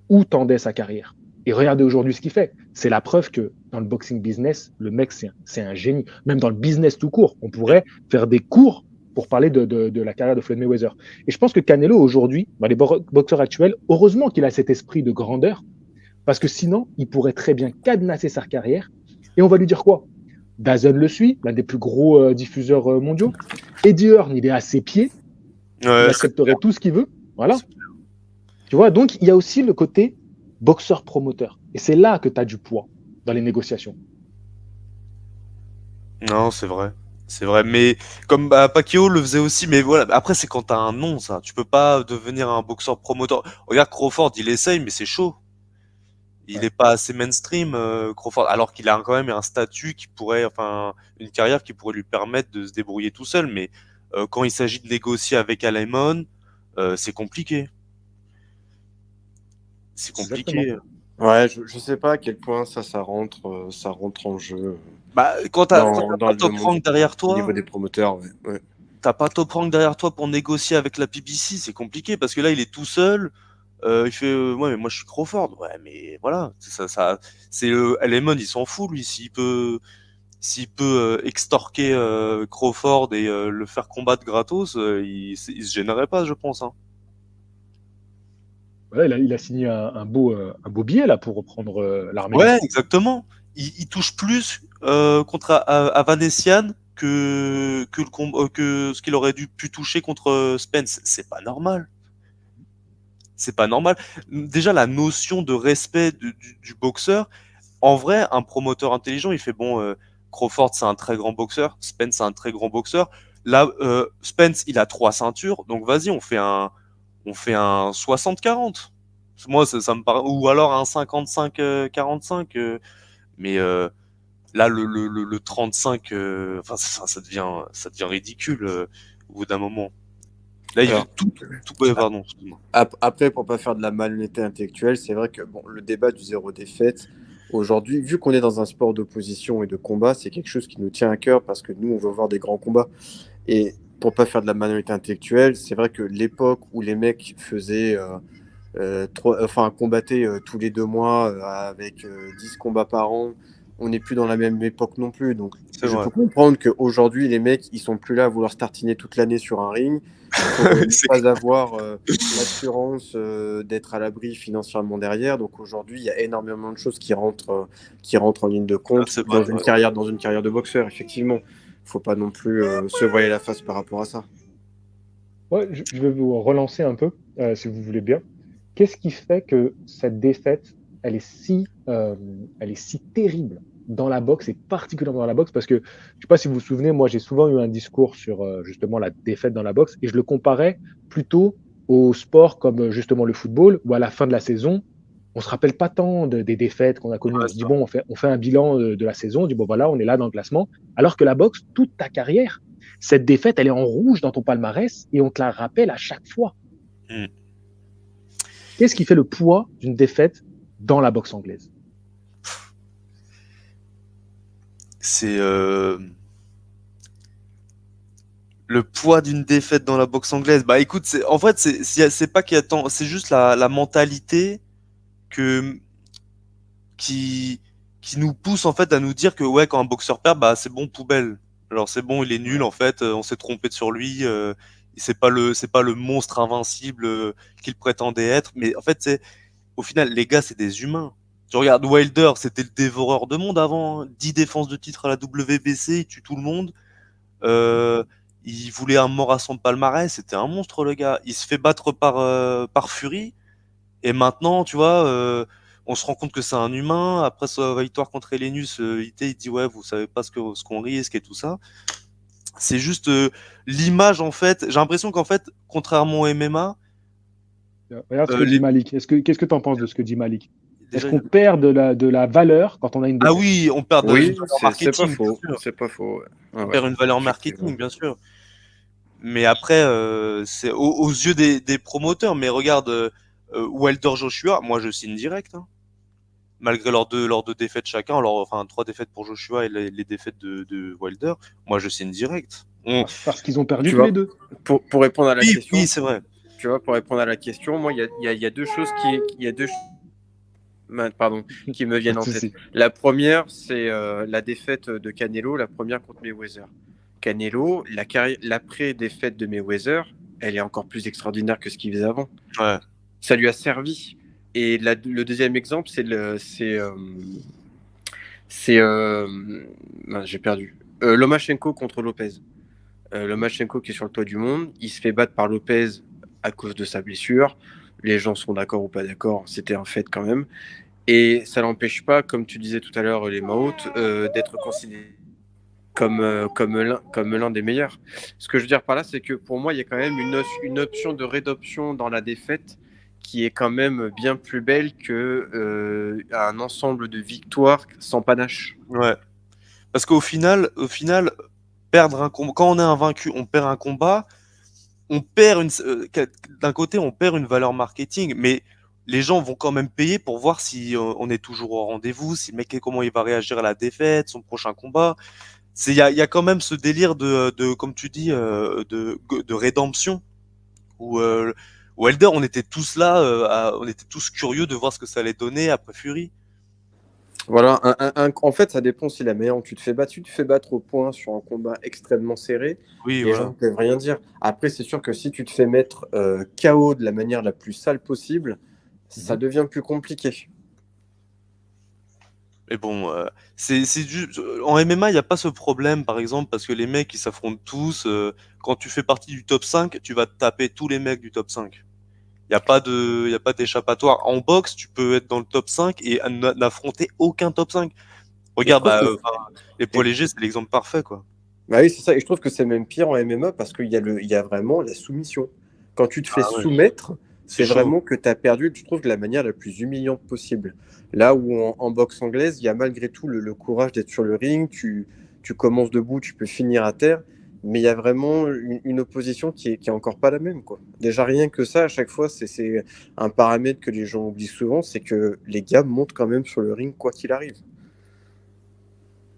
où tendait sa carrière. Et regardez aujourd'hui ce qu'il fait. C'est la preuve que dans le boxing business, le mec, c'est un génie. Même dans le business tout court, on pourrait faire des cours pour parler de la carrière de Floyd Mayweather. Et je pense que Canelo, aujourd'hui, dans les boxeurs actuels, heureusement qu'il a cet esprit de grandeur, parce que sinon, il pourrait très bien cadenasser sa carrière. Et on va lui dire quoi? DAZN le suit, l'un des plus gros diffuseurs mondiaux. Eddie Hearn, il est à ses pieds. Il Ouais, accepterait tout ce qu'il veut. Voilà. Tu vois, donc il y a aussi le côté boxeur-promoteur. Et c'est là que tu as du poids dans les négociations. non, c'est vrai. C'est vrai, mais comme bah, Pacquiao le faisait aussi, mais voilà. Après, c'est quand t'as un nom, ça. Tu peux pas devenir un boxeur promoteur. Regarde Crawford, il essaye, mais c'est chaud. Il Ouais. est pas assez mainstream, Crawford, alors qu'il a quand même un statut qui pourrait, enfin, une carrière qui pourrait lui permettre de se débrouiller tout seul. Mais quand il s'agit de négocier avec Alemon, c'est compliqué. C'est Exactement. compliqué. Ouais, je sais pas à quel point ça rentre en jeu Bah, quand dans, t'as dans pas le Top monde Rank derrière au niveau toi, des promoteurs. Ouais. Ouais. t'as pas Top Rank derrière toi pour négocier avec la PBC, c'est compliqué parce que là, il est tout seul. Il fait, ouais, mais moi je suis Crawford. Ouais, mais voilà, c'est Lemon, il s'en fout lui. S'il peut extorquer Crawford et le faire combattre gratos, il se gênerait pas, je pense. Hein. Ouais, il a signé un beau billet là pour reprendre l'Arménie. Ouais, exactement. Il touche plus contre Avanesian que ce qu'il aurait dû pu toucher contre Spence. C'est pas normal. C'est pas normal. Déjà, la notion de respect du boxeur, en vrai, un promoteur intelligent, il fait bon, Crawford, c'est un très grand boxeur, Spence, c'est un très grand boxeur. Là, Spence, il a 3 ceintures, donc vas-y, on fait un 60-40. Moi, ça me paraît, ou alors un 55-45. Mais là, le 35, enfin, ça devient ridicule au bout d'un moment. Là, il veut Alors, tout, ouais, pardon, excuse-moi. après, pour pas faire de la malhonnêteté intellectuelle, c'est vrai que bon, le débat du zéro défaite, Aujourd'hui, vu qu'on est dans un sport d'opposition et de combat, c'est quelque chose qui nous tient à cœur parce que nous, on veut voir des grands combats. Et pour pas faire de la minorité intellectuelle, c'est vrai que l'époque où les mecs faisaient combattaient tous les 2 mois avec 10 combats par an. On n'est plus dans la même époque non plus. Donc, C'est je vrai. peux comprendre qu'aujourd'hui, les mecs, ils sont plus là à vouloir se tartiner toute l'année sur un ring pour ne C'est pas avoir l'assurance d'être à l'abri financièrement derrière. Donc, aujourd'hui, il y a énormément de choses qui rentrent en ligne de compte c'est vrai, ouais. dans une carrière de boxeur, effectivement. Il ne faut pas non plus se voiler la face par rapport à ça. Ouais, je vais vous relancer un peu, si vous voulez bien. Qu'est-ce qui fait que cette défaite, elle est si terrible dans la boxe et particulièrement dans la boxe? Parce que je ne sais pas si vous vous souvenez, moi j'ai souvent eu un discours sur justement la défaite dans la boxe et je le comparais plutôt au sport comme justement le football où à la fin de la saison, on se rappelle pas tant des défaites qu'on a connues. Ouais, On se dit bon, on fait un bilan de la saison, on dit bon voilà, on est là dans le classement. Alors que la boxe, toute ta carrière, cette défaite, elle est en rouge dans ton palmarès et on te la rappelle à chaque fois. Mm. Qu'est-ce qui fait le poids d'une défaite dans la boxe anglaise? C'est le poids d'une défaite dans la boxe anglaise. Bah écoute, en fait, c'est pas qu'il y a tant, c'est juste la mentalité que qui qui nous pousse en fait à nous dire que ouais, quand un boxeur perd, bah c'est bon, poubelle. Alors c'est bon, il est nul en fait, on s'est trompé sur lui, c'est pas le monstre invincible qu'il prétendait être, mais en fait c'est au final les gars, c'est des humains. Tu regardes Wilder, c'était le dévoreur de monde avant, hein. 10 défenses de titre à la WBC, il tue tout le monde. Euh, il voulait un mort à son palmarès, c'était un monstre le gars. Il se fait battre par Fury, et maintenant, tu vois, on se rend compte que c'est un humain. Après sa victoire contre Elenius, il dit ouais, vous savez pas ce qu'on risque et tout ça. C'est juste l'image en fait. J'ai l'impression qu'en fait, contrairement au MMA, Regarde ce que dit les... Malik. Qu'est-ce que tu en penses de ce que dit Malik? Est-ce déjà, qu'on perd de la valeur quand on a une ah défaite? oui, on perd une Oui, valeur c'est pas marketing, bien faux. sûr. C'est pas faux. Ouais. Ah On ouais, perd une valeur effectivement. marketing, bien sûr. Mais après, c'est aux yeux des promoteurs. Mais regarde, Wilder Joshua, moi je signe direct, hein. Malgré leurs deux défaites chacun, enfin 3 défaites pour Joshua et les défaites de Wilder, moi je signe direct. Parce qu'ils ont perdu Tu tous les vois, deux. pour répondre à la Oui, question, oui, c'est vrai. tu vois, pour répondre à la question, moi, il y a deux choses pardon, qui me Pas viennent de en tête. souci. La première, c'est la défaite de Canelo, la première contre Mayweather. Canelo, l'après-défaite de Mayweather, elle est encore plus extraordinaire que ce qu'il faisait avant. Ouais. Ça lui a servi. Et le deuxième exemple, j'ai perdu. Lomachenko contre Lopez. Lomachenko qui est sur le toit du monde, il se fait battre par Lopez à cause de sa blessure. Les gens sont d'accord ou pas d'accord, c'était un fait quand même. Et ça n'empêche pas, comme tu disais tout à l'heure, les Mahout, d'être considéré comme l'un des meilleurs. Ce que je veux dire par là, c'est que pour moi, il y a quand même une option de rédemption dans la défaite qui est quand même bien plus belle que un ensemble de victoires sans panache. Ouais. Parce qu'au final, perdre un combat, quand on est invaincu, on perd un combat, on perd d'un côté, on perd une valeur marketing, mais les gens vont quand même payer pour voir si on est toujours au rendez-vous, si le mec, comment il va réagir à la défaite, son prochain combat. Il y a quand même ce délire comme tu dis, de rédemption où Wilder, on était tous là, on était tous curieux de voir ce que ça allait donner après Fury. Voilà, en fait, ça dépend si la meilleure tu te fais battre. Tu te fais battre au point sur un combat extrêmement serré, Oui, les gens voilà. ne peuvent rien dire. Après, c'est sûr que si tu te fais mettre KO de la manière la plus sale possible, ça devient plus compliqué. Mais bon, c'est juste en MMA, il y a pas ce problème, par exemple, parce que les mecs, ils s'affrontent tous. Quand tu fais partie du top 5, tu vas te taper tous les mecs du top 5. Il y a pas d'échappatoire. En boxe, tu peux être dans le top 5 et n'affronter aucun top 5. Et je Regarde, trouve que les poids légers, c'est l'exemple parfait, quoi. bah oui, c'est ça. Et je trouve que c'est même pire en MMA parce il y a vraiment la soumission. Quand tu te fais Ah ouais, soumettre, c'est c'est chaud. vraiment que tu as perdu, je trouve, de la manière la plus humiliante possible. Là où en boxe anglaise, il y a malgré tout le courage d'être sur le ring, tu commences debout, tu peux finir à terre. mais il y a vraiment une opposition qui est encore pas la même, quoi. Déjà, rien que ça, à chaque fois, c'est un paramètre que les gens oublient souvent, c'est que les gars montent quand même sur le ring quoi qu'il arrive.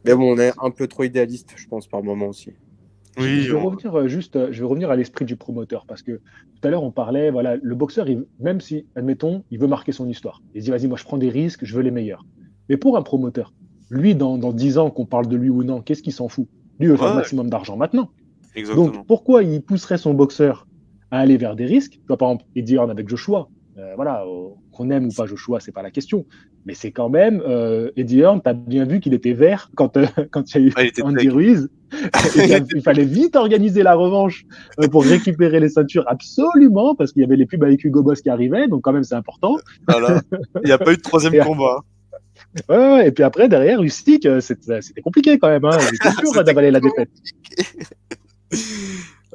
Mais bon, on est un peu trop idéaliste, je pense, par moment aussi. Oui, Je vais revenir je vais revenir à l'esprit du promoteur parce que tout à l'heure on parlait, voilà, le boxeur, même si, admettons, il veut marquer son histoire, il se dit, vas-y, moi je prends des risques, je veux les meilleurs. Mais pour un promoteur, lui, dans 10 ans, qu'on parle de lui ou non, qu'est-ce qu'il s'en fout? Lui, il veut faire le ouais, maximum d'argent maintenant. Donc, exactement. pourquoi il pousserait son boxeur à aller vers des risques? Tu vois, par exemple, Eddie Hearn avec Joshua. Voilà, qu'on aime ou pas Joshua, c'est pas la question. Mais c'est quand même, Eddie Hearn, tu as bien vu qu'il était vert quand, quand il y a eu Ah, il était Andy deg. Ruiz. Et Il qu'il était- fallait vite organiser la revanche pour récupérer les ceintures absolument, parce qu'il y avait les pubs avec Hugo Boss qui arrivaient, donc quand même c'est important. Voilà. Il n'y a pas eu de troisième Et, combat. ouais, ouais, et puis après, derrière, Usyk, c'était compliqué quand même. Hein. Il était dur C'était d'avaler la défaite.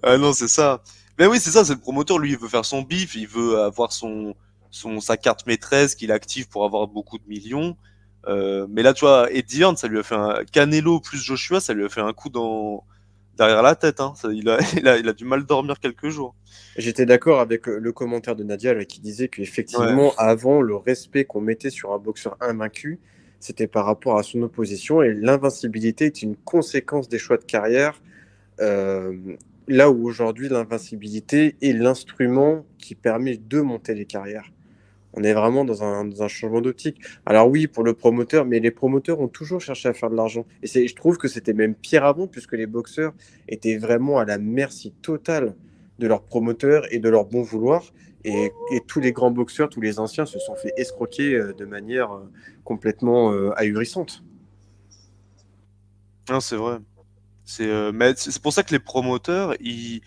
Ah non, c'est ça. Mais oui, c'est ça, c'est le promoteur, lui, il veut faire son bif, il veut avoir sa carte maîtresse qu'il active pour avoir beaucoup de millions. Mais là, tu vois, Eddie Hearn, ça lui a fait un Canelo plus Joshua, ça lui a fait un coup derrière la tête. Hein. Il a du mal dormir quelques jours. J'étais d'accord avec le commentaire de Nadia là, qui disait Ouais, qu'effectivement, avant, le respect qu'on mettait sur un boxeur invaincu, c'était par rapport à son opposition et l'invincibilité est une conséquence des choix de carrière. euh, Là où aujourd'hui, l'invincibilité est l'instrument qui permet de monter les carrières. On est vraiment dans un changement d'optique. Alors oui, pour le promoteur, mais les promoteurs ont toujours cherché à faire de l'argent. Et je trouve que c'était même pire avant, puisque les boxeurs étaient vraiment à la merci totale de leurs promoteurs et de leur bon vouloir. Et tous les grands boxeurs, tous les anciens se sont fait escroquer de manière complètement ahurissante. non, c'est vrai. Mais c'est pour ça que les promoteurs, ils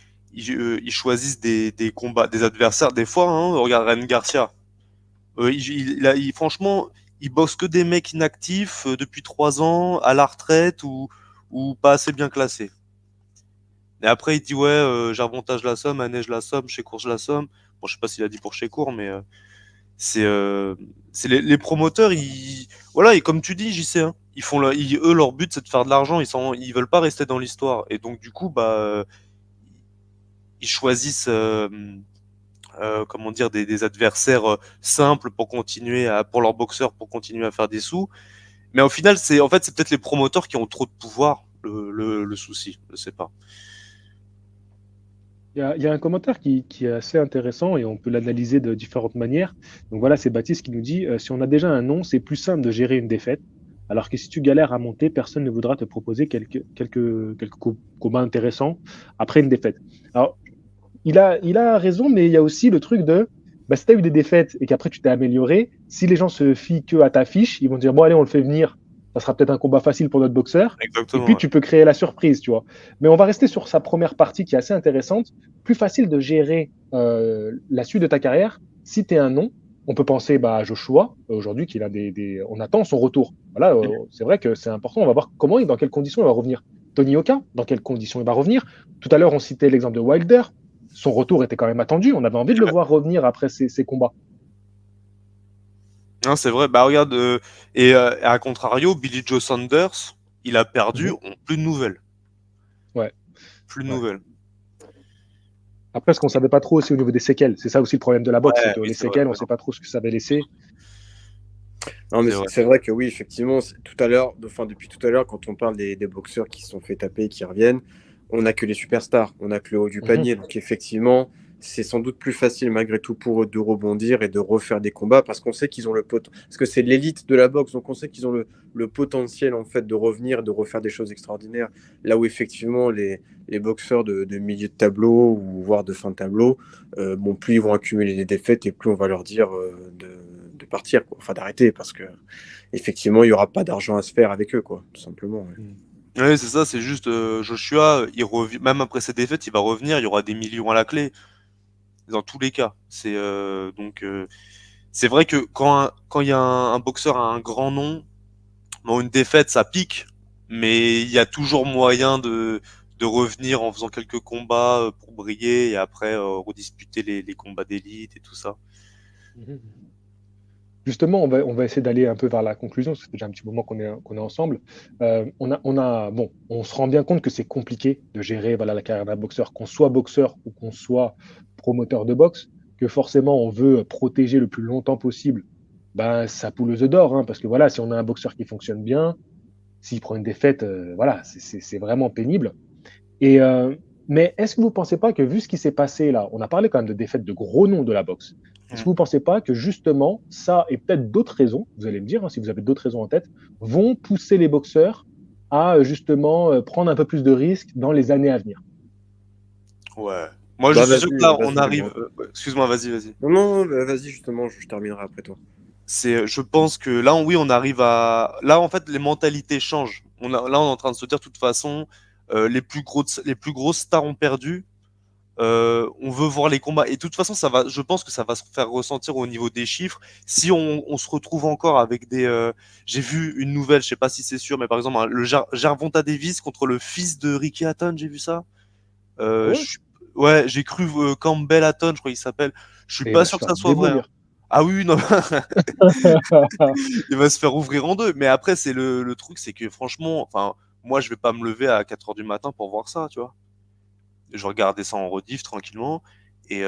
choisissent des combats, des adversaires. Des fois, hein, regarde Ryan Garcia. Franchement, il boxe que des mecs inactifs depuis 3 ans, à la retraite ou pas assez bien classés. Et après, il dit ouais, j'avantage la somme, Annège la somme, Chécourt la somme. Bon, je sais pas s'il a dit pour Chécourt, mais c'est euh, c'est les promoteurs, voilà, et comme tu dis, j'y sais, hein, eux, leur but, c'est de faire de l'argent. Ils veulent pas rester dans l'histoire. Et donc, du coup, bah, ils choisissent, comment dire, des adversaires simples pour leurs boxeurs pour continuer à faire des sous. Mais au final, c'est peut-être les promoteurs qui ont trop de pouvoir, le souci. Je sais pas. Il y a un commentaire qui est assez intéressant et on peut l'analyser de différentes manières. Donc voilà, c'est Baptiste qui nous dit si on a déjà un nom, c'est plus simple de gérer une défaite. Alors que si tu galères à monter, personne ne voudra te proposer quelques combats intéressants après une défaite. Alors, il a raison, mais il y a aussi le truc de bah, si tu as eu des défaites et qu'après tu t'es amélioré, si les gens se fient que à ta fiche, ils vont dire bon, allez, on le fait venir, ça sera peut-être un combat facile pour notre boxeur. Et Exactement. puis Ouais. tu peux créer la surprise, tu vois. Mais on va rester sur sa première partie qui est assez intéressante. Plus facile de gérer la suite de ta carrière si tu es un nom. On peut penser bah, à Joshua, aujourd'hui, qu'il a on attend son retour. Voilà, c'est vrai que c'est important. On va voir comment et dans quelles conditions il va revenir. Tony Oka, dans quelles conditions il va revenir. Tout à l'heure, on citait l'exemple de Wilder. Son retour était quand même attendu. On avait envie de le voir revenir après ces combats. Non, c'est vrai. Bah regarde, à contrario, Billy Joe Saunders, il a perdu, Mhm. plus de nouvelles, Ouais, plus de ouais. nouvelles. Après, ce qu'on savait pas trop aussi au niveau des séquelles, c'est ça aussi le problème de la boxe, c'est Ouais, que oui, les c'est vrai. séquelles, on ne Ouais, sait non, pas trop ce que ça avait laissé. Non, mais c'est vrai. c'est vrai que oui, effectivement, tout à l'heure, enfin depuis tout à l'heure, quand on parle des boxeurs qui se sont fait taper et qui reviennent, on n'a que les superstars, on n'a que le haut du Mhm. panier. Donc effectivement, c'est sans doute plus facile malgré tout pour eux de rebondir et de refaire des combats parce qu'on sait qu'ils ont le potentiel, parce que c'est l'élite de la boxe, donc on sait qu'ils ont le potentiel en fait de revenir, de refaire des choses extraordinaires. Là où effectivement les boxeurs de milieu de tableau ou voire de fin de tableau, bon, plus ils vont accumuler des défaites et plus on va leur dire de partir, quoi. Enfin d'arrêter parce que effectivement il y aura pas d'argent à se faire avec eux, quoi, tout simplement. Ouais. Ouais, c'est ça, c'est juste Joshua, même après ses défaites, il va revenir, il y aura des millions à la clé, dans tous les cas. C'est vrai que quand il y a un boxeur a un grand nom, bon, une défaite, ça pique, mais il y a toujours moyen de revenir en faisant quelques combats pour briller et après redisputer les combats d'élite et tout ça. Mhm. Justement, on va essayer d'aller un peu vers la conclusion, parce que ça fait déjà un petit moment qu'on est ensemble. Bon, on se rend bien compte que c'est compliqué de gérer, voilà, la carrière d'un boxeur, qu'on soit boxeur ou qu'on soit promoteur de boxe, que forcément on veut protéger le plus longtemps possible, ben, sa poule aux œufs d'or, hein, parce que voilà, si on a un boxeur qui fonctionne bien, s'il prend une défaite, voilà, c'est vraiment pénible. Et mais est-ce que vous ne pensez pas que vu ce qui s'est passé là, on a parlé quand même de défaites de gros noms de la boxe. Est-ce que Mm. vous ne pensez pas que justement ça et peut-être d'autres raisons, vous allez me dire, hein, si vous avez d'autres raisons en tête, vont pousser les boxeurs à justement, prendre un peu plus de risques dans les années à venir? Ouais. Moi, je Bah suis sûr que là, on vas-y, arrive. dis-moi. Ouais, excuse-moi, vas-y. Non, non, bah, vas-y, justement, je terminerai après toi. Je pense que là, oui, on arrive à. Là, en fait, les mentalités changent. Là, on est en train de se dire, de toute façon, les plus grosses stars ont perdu. On veut voir les combats. Et de toute façon, je pense que ça va se faire ressentir au niveau des chiffres. Si on se retrouve encore avec des. J'ai vu une nouvelle, je sais pas si c'est sûr, mais par exemple, hein, Gervonta Davis contre le fils de Ricky Hatton, j'ai vu ça. Ah Euh, ouais? je- ouais, j'ai cru Campbell Hatton, je crois qu'il s'appelle. Je suis Et il pas va se sûr que faire ça soit vrai, hein. démolir. Ah oui, non, il va se faire ouvrir en deux. Mais après, c'est le truc, c'est que franchement, enfin, moi, je vais pas me lever à 4 heures du matin pour voir ça, tu vois. Je regardais ça en rediff tranquillement. Et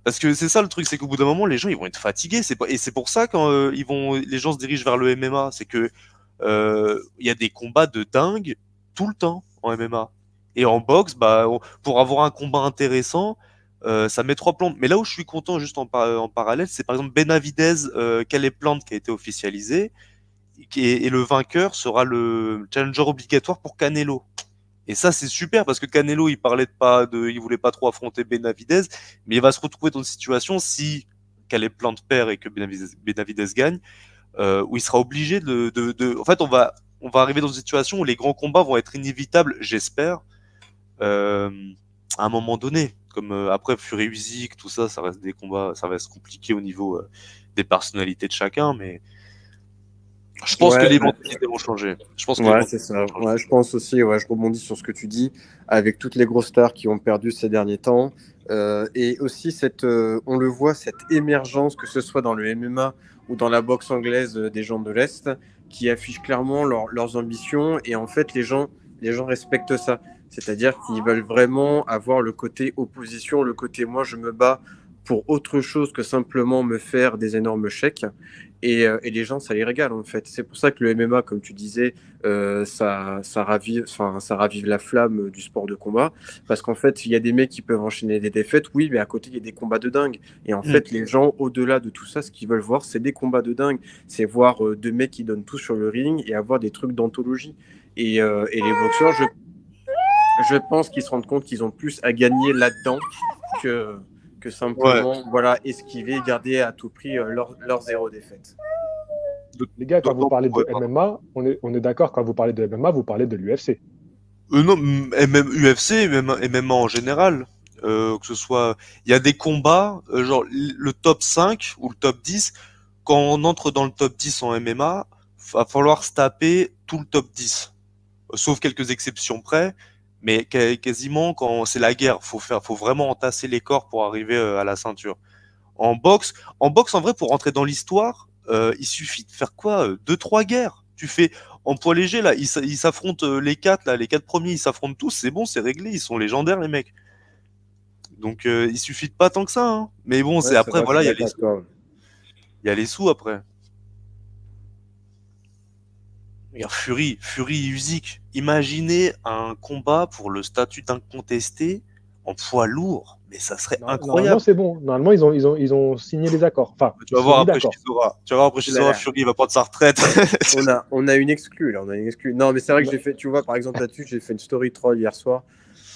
parce que c'est ça le truc, c'est qu'au bout d'un moment, les gens ils vont être fatigués. Et c'est pour ça quand les gens se dirigent vers le MMA, c'est que il y a des combats de dingue tout le temps en MMA. Et en boxe, bah, pour avoir un combat intéressant, ça met trois plombs. Mais là où je suis content, juste en parallèle, c'est par exemple Benavidez, Calais Plante qui a été officialisé. Et le vainqueur sera le challenger obligatoire pour Canelo. Et ça, c'est super parce que Canelo, il voulait pas trop affronter Benavidez, mais il va se retrouver dans une situation si Calais Plante perd et que Benavidez gagne, où il sera obligé en fait, on va arriver dans une situation où les grands combats vont être inévitables, j'espère, euh, à un moment donné. Comme après Fury Usyk, tout ça, ça reste des combats, ça va être compliqué au niveau des personnalités de chacun, mais je pense que Ouais, les mentalités vont changer. Je pense que les ouais, c'est mentalités vont ça. changer. Ouais, je pense aussi, ouais, je rebondis sur ce que tu dis, avec toutes les grosses stars qui ont perdu ces derniers temps. Et aussi, on le voit, cette émergence, que ce soit dans le MMA ou dans la boxe anglaise des gens de l'Est, qui affichent clairement leurs ambitions. Et en fait, les gens respectent ça. C'est-à-dire qu'ils veulent vraiment avoir le côté opposition, le côté moi, je me bats pour autre chose que simplement me faire des énormes chèques. Et les gens, ça les régale en fait. C'est pour ça que le MMA, comme tu disais, ça ravive la flamme du sport de combat. Parce qu'en fait, il y a des mecs qui peuvent enchaîner des défaites, oui, mais à côté, il y a des combats de dingue. Et en Mm. fait, les gens, au-delà de tout ça, ce qu'ils veulent voir, c'est des combats de dingue. C'est voir deux mecs qui donnent tout sur le ring et avoir des trucs d'anthologie. Et les boxeurs, je pense qu'ils se rendent compte qu'ils ont plus à gagner là-dedans que, que Ouais. simplement voilà, esquiver, garder à tout prix leur zéro défaite. Les gars, quand vous parlez Ouais, de pardon. MMA, on est d'accord, quand vous parlez de MMA, vous parlez de l'UFC. Non, et même UFC et même en général, que ce soit, il y a des combats, genre le top 5 ou le top 10. Quand on entre dans le top 10 en MMA, va falloir se taper tout le top 10, sauf quelques exceptions près. Mais quasiment quand c'est la guerre, faut vraiment entasser les corps pour arriver à la ceinture. En boxe, en vrai, pour rentrer dans l'histoire, il suffit de faire quoi? Deux, trois guerres. Tu fais en poids léger, là, ils s'affrontent les quatre, là, les quatre premiers, ils s'affrontent tous, c'est bon, c'est réglé, ils sont légendaires, les mecs. Donc, il suffit de pas tant que ça, hein. Mais bon, Ouais, c'est c'est après, vrai, je suis voilà, d'accord avec toi. il y a les sous après. Regarde, Fury Usyk. Imaginez un combat pour le statut d'incontesté en poids lourd. Mais ça serait Normalement, incroyable. c'est bon. Normalement, ils ont signé les accords. Enfin, Tu ils vas se sont voir mis après d'accord. Chisora. Tu vas voir après Ouh là Chisora, là. Fury, il va prendre sa retraite. On a une exclue là, on a une exclue. Non, mais c'est vrai que Non, j'ai fait, tu vois, par exemple là-dessus, j'ai fait une story troll hier soir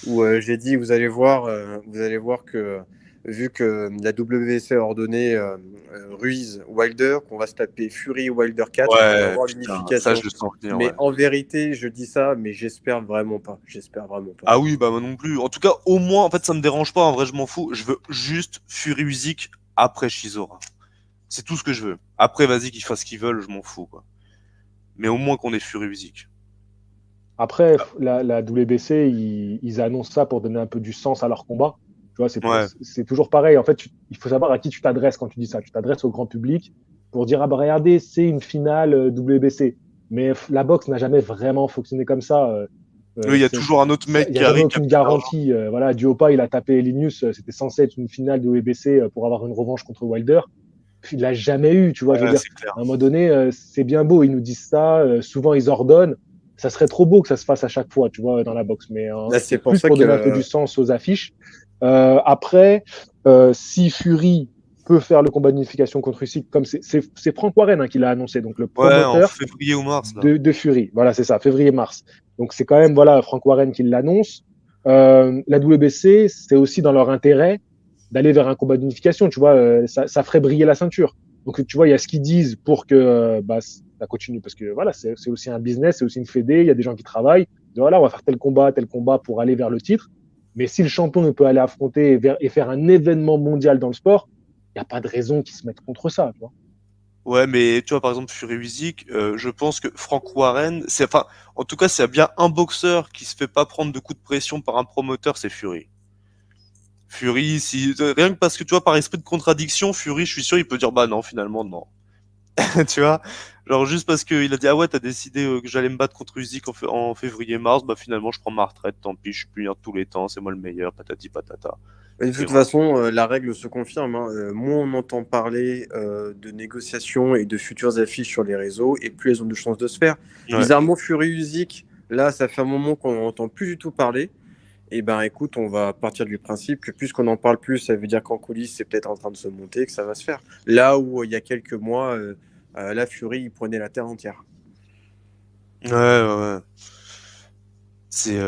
où j'ai dit, vous allez voir que vu que la WC a ordonné Ruiz Wilder, qu'on va se taper Fury Wilder 4 et qu'on va Ouais, avoir putain, ça je l'unification. le sens venir, Mais ouais. en vérité, je dis ça, mais j'espère vraiment pas. J'espère vraiment pas. Ah oui, bah moi non plus. En tout cas, au moins, en fait, ça me dérange pas. En vrai, je m'en fous. Je veux juste Fury Usyk après Chisora. C'est tout ce que je veux. Après, vas-y, qu'ils fassent ce qu'ils veulent, je m'en fous, quoi. Mais au moins qu'on ait Fury Usyk. après, la WBC, ils annoncent ça pour donner un peu du sens à leur combat. Tu vois, Ouais. c'est toujours pareil. En fait, il faut savoir à qui tu t'adresses quand tu dis ça. Tu t'adresses au grand public pour dire, ah bah regardez, c'est une finale WBC. Mais la boxe n'a jamais vraiment fonctionné comme ça. Oui, il y a toujours un autre Il mec n'y a qui jamais arrive, qui a aucune plus d'argent. garantie. Voilà, Duopa, il a tapé Linus, c'était censé être une finale de WBC pour avoir une revanche contre Wilder. Il l'a jamais eu, tu vois. Je veux Ouais, dire, c'est clair. à un moment donné, c'est bien beau, ils nous disent ça, souvent ils ordonnent. Ça serait trop beau que ça se fasse à chaque fois, tu vois, dans la boxe. Mais Là, c'est c'est pour plus ça pour donner un peu du que sens aux affiches. Après, si Fury peut faire le combat d'unification contre Usyk, comme c'est Frank Warren qui l'a annoncé, donc le Ouais, en promoteur février ou mars, là. de Fury. Voilà, c'est ça, février-mars. Donc c'est quand même voilà Frank Warren qui l'annonce. La WBC, c'est aussi dans leur intérêt d'aller vers un combat d'unification. Tu vois, ça ferait briller la ceinture. Donc tu vois, il y a ce qu'ils disent pour que ça continue, parce que voilà, c'est aussi un business, c'est aussi une fédé. Il y a des gens qui travaillent. Donc, voilà, on va faire tel combat pour aller vers le titre. Mais si le champion ne peut aller affronter et faire un événement mondial dans le sport, il n'y a pas de raison qu'ils se mettent contre ça. Tu vois. Ouais, mais tu vois, par exemple, Fury Usyk, je pense que Frank Warren, enfin, en tout cas, s'il y a bien un boxeur qui se fait pas prendre de coups de pression par un promoteur, c'est Fury. Fury, si, rien que parce que tu vois, par esprit de contradiction, Fury, je suis sûr, il peut dire, bah non, finalement, non. Tu vois, genre juste parce qu'il a dit, ah ouais, t'as décidé que j'allais me battre contre Usyk en février-mars, bah finalement, je prends ma retraite, tant pis, je suis plus de tous les temps, c'est moi le meilleur, patati patata. de Et toute voilà. façon, la règle se confirme, hein. Moins on entend parler de négociations et de futures affiches sur les réseaux, et plus elles ont de chances de se faire. Ouais. Bizarrement, Fury Usyk, là, ça fait un moment qu'on n'en entend plus du tout parler. Et ben, écoute, on va partir du principe que puisqu'on en parle plus, ça veut dire qu'en coulisses, c'est peut-être en train de se monter, que ça va se faire. Là où il y a quelques mois, la Fury, il prenait la terre entière. Ouais, ouais, ouais. C'est,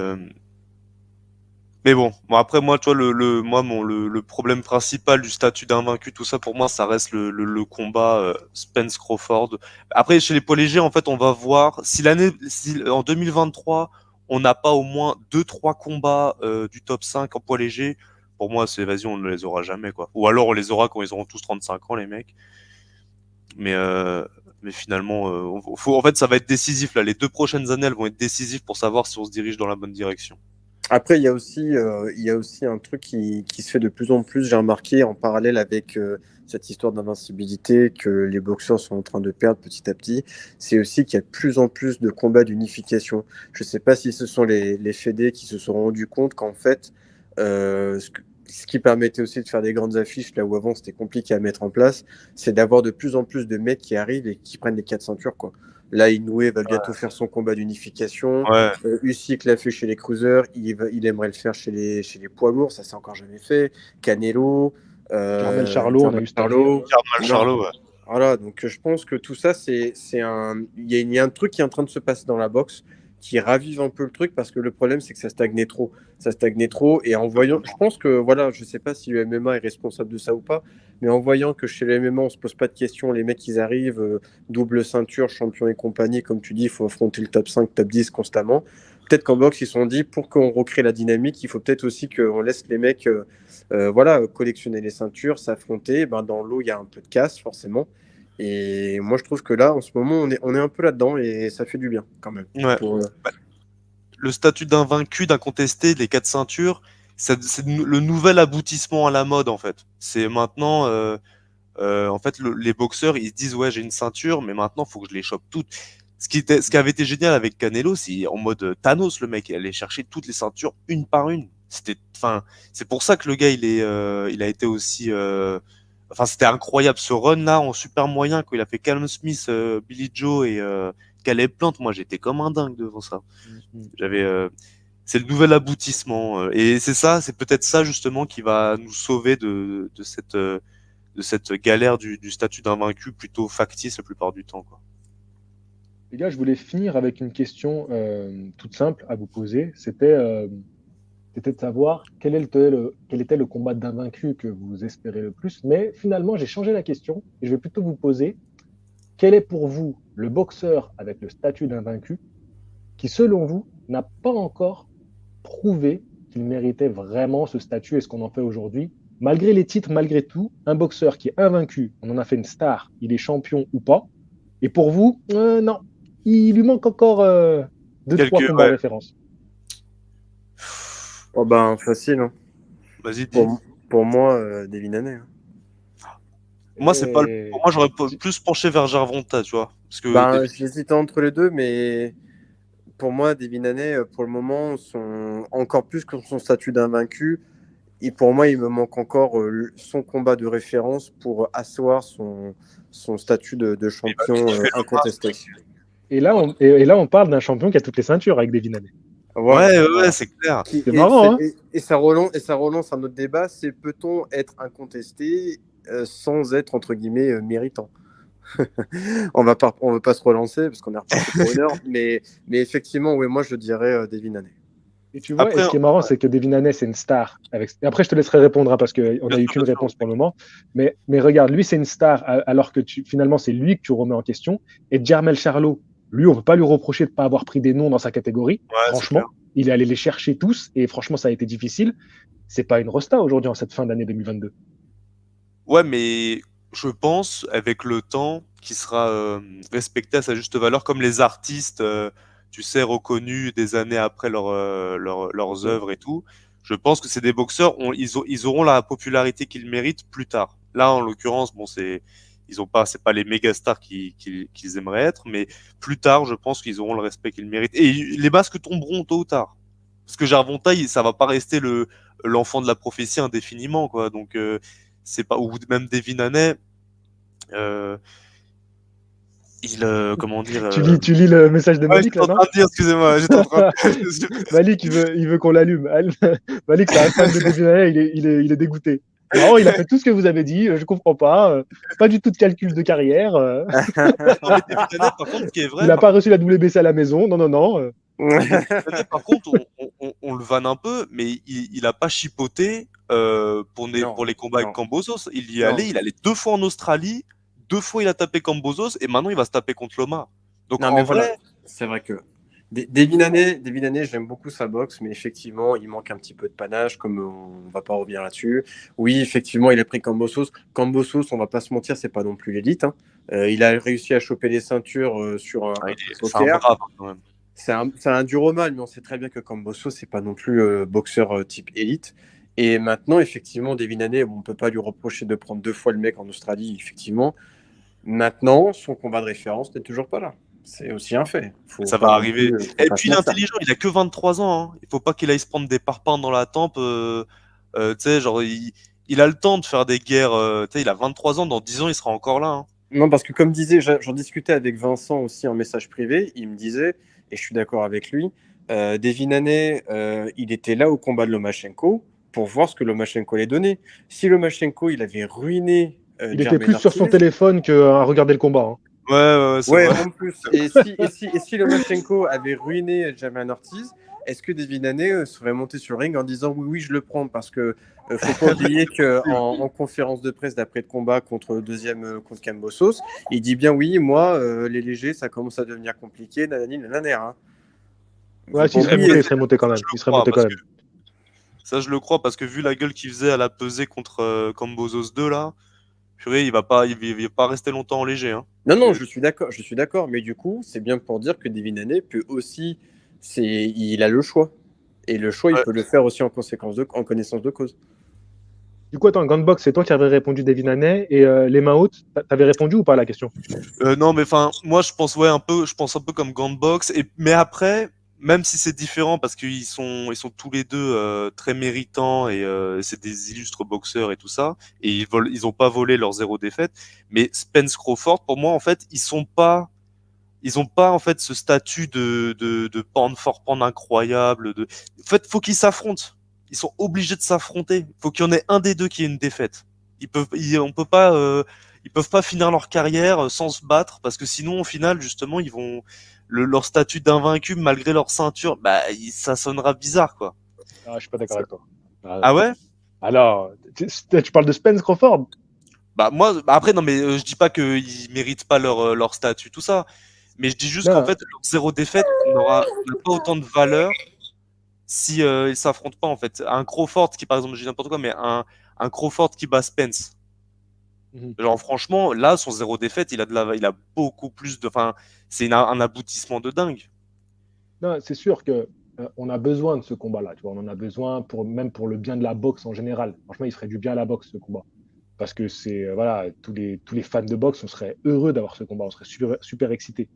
mais bon, après moi, tu vois, le problème principal du statut d'invaincu, tout ça, pour moi, ça reste le combat Spence Crawford. Après, chez les poids légers, en fait, on va voir si en 2023, on n'a pas au moins deux, trois combats du top 5 en poids léger. Pour moi, c'est vas-y, on ne les aura jamais, quoi. Ou alors on les aura quand ils auront tous 35 ans, les mecs. Mais euh, mais finalement, en fait, ça va être décisif là. Les 2 prochaines années, elles vont être décisives pour savoir si on se dirige dans la bonne direction. Après, il y a aussi un truc qui se fait de plus en plus, j'ai remarqué, en parallèle avec cette histoire d'invincibilité que les boxeurs sont en train de perdre petit à petit, c'est aussi qu'il y a de plus en plus de combats d'unification. Je ne sais pas si ce sont les fédés qui se sont rendus compte qu'en fait, ce qui permettait aussi de faire des grandes affiches, là où avant c'était compliqué à mettre en place, c'est d'avoir de plus en plus de mecs qui arrivent et qui prennent les 4 ceintures, quoi. Là, Inoue va bientôt faire son combat d'unification. Ouais. Usyk l'a fait chez les cruisers, il aimerait le faire chez les poids lourds, ça s'est encore jamais fait. Canelo, Carmel Charlot, on a Jermell eu cette année. Charlo. Mal Non, Charlot, ouais. voilà, donc je pense que tout ça, il y a un truc qui est en train de se passer dans la boxe qui ravive un peu le truc parce que le problème, c'est que ça stagnait trop. Ça stagnait trop et en voyant, je pense que, voilà, je sais pas si le MMA est responsable de ça ou pas, mais en voyant que chez le MMA, on se pose pas de questions, les mecs, ils arrivent, double ceinture, champion et compagnie, comme tu dis, il faut affronter le top 5, top 10 constamment. Peut-être qu'en boxe, ils se sont dit, pour qu'on recrée la dynamique, il faut peut-être aussi qu'on laisse les mecs voilà, collectionner les ceintures, s'affronter. Ben, dans l'eau, il y a un peu de casse, forcément. Et moi, je trouve que là, en ce moment, on est un peu là-dedans et ça fait du bien, quand même. Ouais. Pour, Bah, le statut d'invaincu, d'incontesté, les 4 ceintures, c'est le nouvel aboutissement à la mode en fait. C'est maintenant, en fait, les boxeurs, ils se disent ouais, j'ai une ceinture, mais maintenant, faut que je les chope toutes. Ce qui avait été génial avec Canelo, c'est en mode Thanos, le mec, il allait chercher toutes les ceintures une par une. Enfin, c'est pour ça que le gars, il a été aussi, enfin, c'était incroyable ce run là en super moyen quand il a fait Callum Smith, Billy Joe et Caleb Plant. Moi, j'étais comme un dingue devant ça. Mhm. J'avais, c'est le nouvel aboutissement, et c'est ça, c'est peut-être ça justement qui va nous sauver de cette galère du statut d'invaincu plutôt factice la plupart du temps, quoi. Les gars, je voulais finir avec une question toute simple à vous poser. C'était de savoir quel était le combat d'invaincu que vous espérez le plus. Mais finalement, j'ai changé la question et je vais plutôt vous poser quel est pour vous le boxeur avec le statut d'invaincu qui, selon vous, n'a pas encore prouvé qu'il méritait vraiment ce statut et ce qu'on en fait aujourd'hui. Malgré les titres, malgré tout, un boxeur qui est invaincu, on en a fait une star, il est champion ou pas. Et pour vous, non, il lui manque encore deux, trois combats Ouais. références. oh ben, facile, hein. Vas-y, dis. Pour moi, Devin Haney, hein. Moi, c'est pas Et... pour moi, j'aurais plus penché vers Gervonta, tu vois. Parce que Ben, j'hésitais entre les deux, mais pour moi, Devin Haney, pour le moment, encore plus que son statut d'invaincu, et pour moi, il me manque encore son combat de référence pour asseoir son statut de champion tu fais le incontesté. et là, on parle d'un champion qui a toutes les ceintures avec Devin Haney. Ouais, Voilà. c'est clair. C'est marrant, hein. Et ça relance un autre débat, c'est peut-on être incontesté sans être, entre guillemets, méritant? On veut pas se relancer parce qu'on est reparti pour une heure, mais effectivement, oui, moi je dirais Devin Haney. Et tu vois, Après, et ce qui est marrant, c'est que Devin Haney, c'est une star. Et après, je te laisserai répondre, hein, parce qu'on bien n'a eu sûr, qu'une bien sûr. réponse pour le moment. Mais regarde, lui, c'est une star, alors que finalement, c'est lui que tu remets en question. Et Jermel Charlo, lui, on ne peut pas lui reprocher de ne pas avoir pris des noms dans sa catégorie. Ouais, c'est clair. Franchement, il est allé les chercher tous, et franchement, ça a été difficile. C'est pas une rosta aujourd'hui, en cette fin d'année 2022. Ouais, mais je pense, avec le temps, qu'il sera respecté à sa juste valeur, comme les artistes, tu sais, reconnus des années après leurs œuvres et tout. Je pense que c'est des boxeurs, ils auront la popularité qu'ils méritent plus tard. Là, en l'occurrence, bon, c'est pas les méga stars qu'ils aimeraient être, mais plus tard, je pense qu'ils auront le respect qu'ils méritent. Et les masques tomberont tôt ou tard. Parce que Gervonta, ça va pas rester l'enfant de la prophétie indéfiniment, quoi. Donc, c'est pas, ou même Devin Haney, euh, comment dire, Tu lis le message de ouais, Malik, j'étais là, en non? train de dire, excusez-moi, j'étais en train de... Malik, il veut qu'on l'allume. Malik, c'est un fan de Devin Haney, il est dégoûté. Non, il a fait tout ce que vous avez dit, je comprends pas. Pas du tout de calcul de carrière. Non, mais Devin Haney, par contre, ce qui est Il vrai, n'a pas reçu la WBC à la maison. Non, non, non. Devin Haney, par contre, on le vanne un peu, mais il a pas chipoté pour Non, les combats avec non, Kambosos. non. Il allait 2 fois en Australie, 2 fois il a tapé Kambosos, et maintenant il va se taper contre Loma. Donc Non, mais en voilà, vrai, c'est vrai que Devin Haney, j'aime beaucoup sa boxe, mais effectivement, il manque un petit peu de panache, comme on va pas revenir là-dessus. Oui, effectivement, il a pris Kambosos. Kambosos, on va pas se mentir, c'est pas non plus l'élite, hein. Il a réussi à choper les ceintures sur un c'est un poker. brave quand même. C'est un dur au mal, mais on sait très bien que Kambosos, c'est pas non plus boxeur type élite. Et maintenant, effectivement, Devin Haney, on peut pas lui reprocher de prendre 2 fois le mec en Australie, effectivement. Maintenant, son combat de référence n'est toujours pas là. C'est aussi un fait. Ça va arriver. Faut Et pas puis se il est mentir. intelligent, il a que 23 ans. Hein. Il faut pas qu'il aille se prendre des parpaings dans la tempe. Tu sais, genre, il a le temps de faire des guerres. Tu sais, il a 23 ans, dans 10 ans, il sera encore là. Hein. Non, parce que comme disait, j'en discutais avec Vincent aussi en message privé, il me disait, et je suis d'accord avec lui, Devin Haney, il était là au combat de Lomachenko pour voir ce que Lomachenko allait donner. Si Lomachenko, il avait ruiné Il était Jermaine plus sur son Ortiz, téléphone qu'à regarder le combat, hein. Ouais, c'est ouais, vrai. en plus. Et si Lomachenko avait ruiné Jermaine Ortiz, est-ce que Devin Haney serait monté sur le ring en disant oui, oui, je le prends parce que faut pas oublier qu'en conférence de presse d'après le combat contre le deuxième contre Kambosos, il dit bien oui, moi, les légers, ça commence à devenir compliqué, nanani, nanana, hein. Ouais, Faut si, pas oublier. il serait monté quand même. Il serait monté quand même. Ça, je le crois, parce que vu la gueule qu'il faisait à la pesée contre Kambosos 2, là, purée, il va pas rester longtemps en léger. Hein. Non, non, je suis d'accord, mais du coup, c'est bien pour dire que Devin Haney peut aussi, il a le choix. Et le choix, il Ouais. peut le faire aussi en connaissance de cause. Du coup, attends, Gunbox, c'est toi qui avais répondu Devin Haney et les mains hautes, t'avais répondu ou pas à la question? Non, mais enfin, moi, je pense un peu comme Gantbox. Mais après, même si c'est différent, parce ils sont tous les deux très méritants et c'est des illustres boxeurs et tout ça, et ils ont pas volé leur 0 défaite. Mais Spence Crawford, pour moi, en fait, ils ont pas en fait ce statut de pound for pound incroyable. En fait, faut qu'ils s'affrontent. Ils sont obligés de s'affronter. Faut qu'il y en ait un des deux qui ait une défaite. On peut pas, ils peuvent pas finir leur carrière sans se battre parce que sinon, au final, justement, leur statut d'invaincu malgré leur ceinture, bah, ça sonnera bizarre, quoi. Ah, je suis pas d'accord avec toi. Ah ouais? Alors, tu parles de Spence Crawford? Bah moi, après non mais je dis pas qu'ils méritent pas leur statut tout ça, mais je dis juste qu'en Non, fait leur 0 défaite n'a pas autant de valeur si ils s'affrontent pas en fait. Un Crawford qui par exemple, je dis n'importe quoi, mais un Crawford qui bat Spence. Mhm. Genre franchement, là son 0 défaite, il a beaucoup plus de, enfin c'est un aboutissement de dingue. Non, c'est sûr que on a besoin de ce combat-là. Tu vois, on en a besoin même pour le bien de la boxe en général. Franchement, il ferait du bien à la boxe ce combat. parce que c'est voilà, tous les fans de boxe, on serait heureux d'avoir ce combat, on serait super, super excités.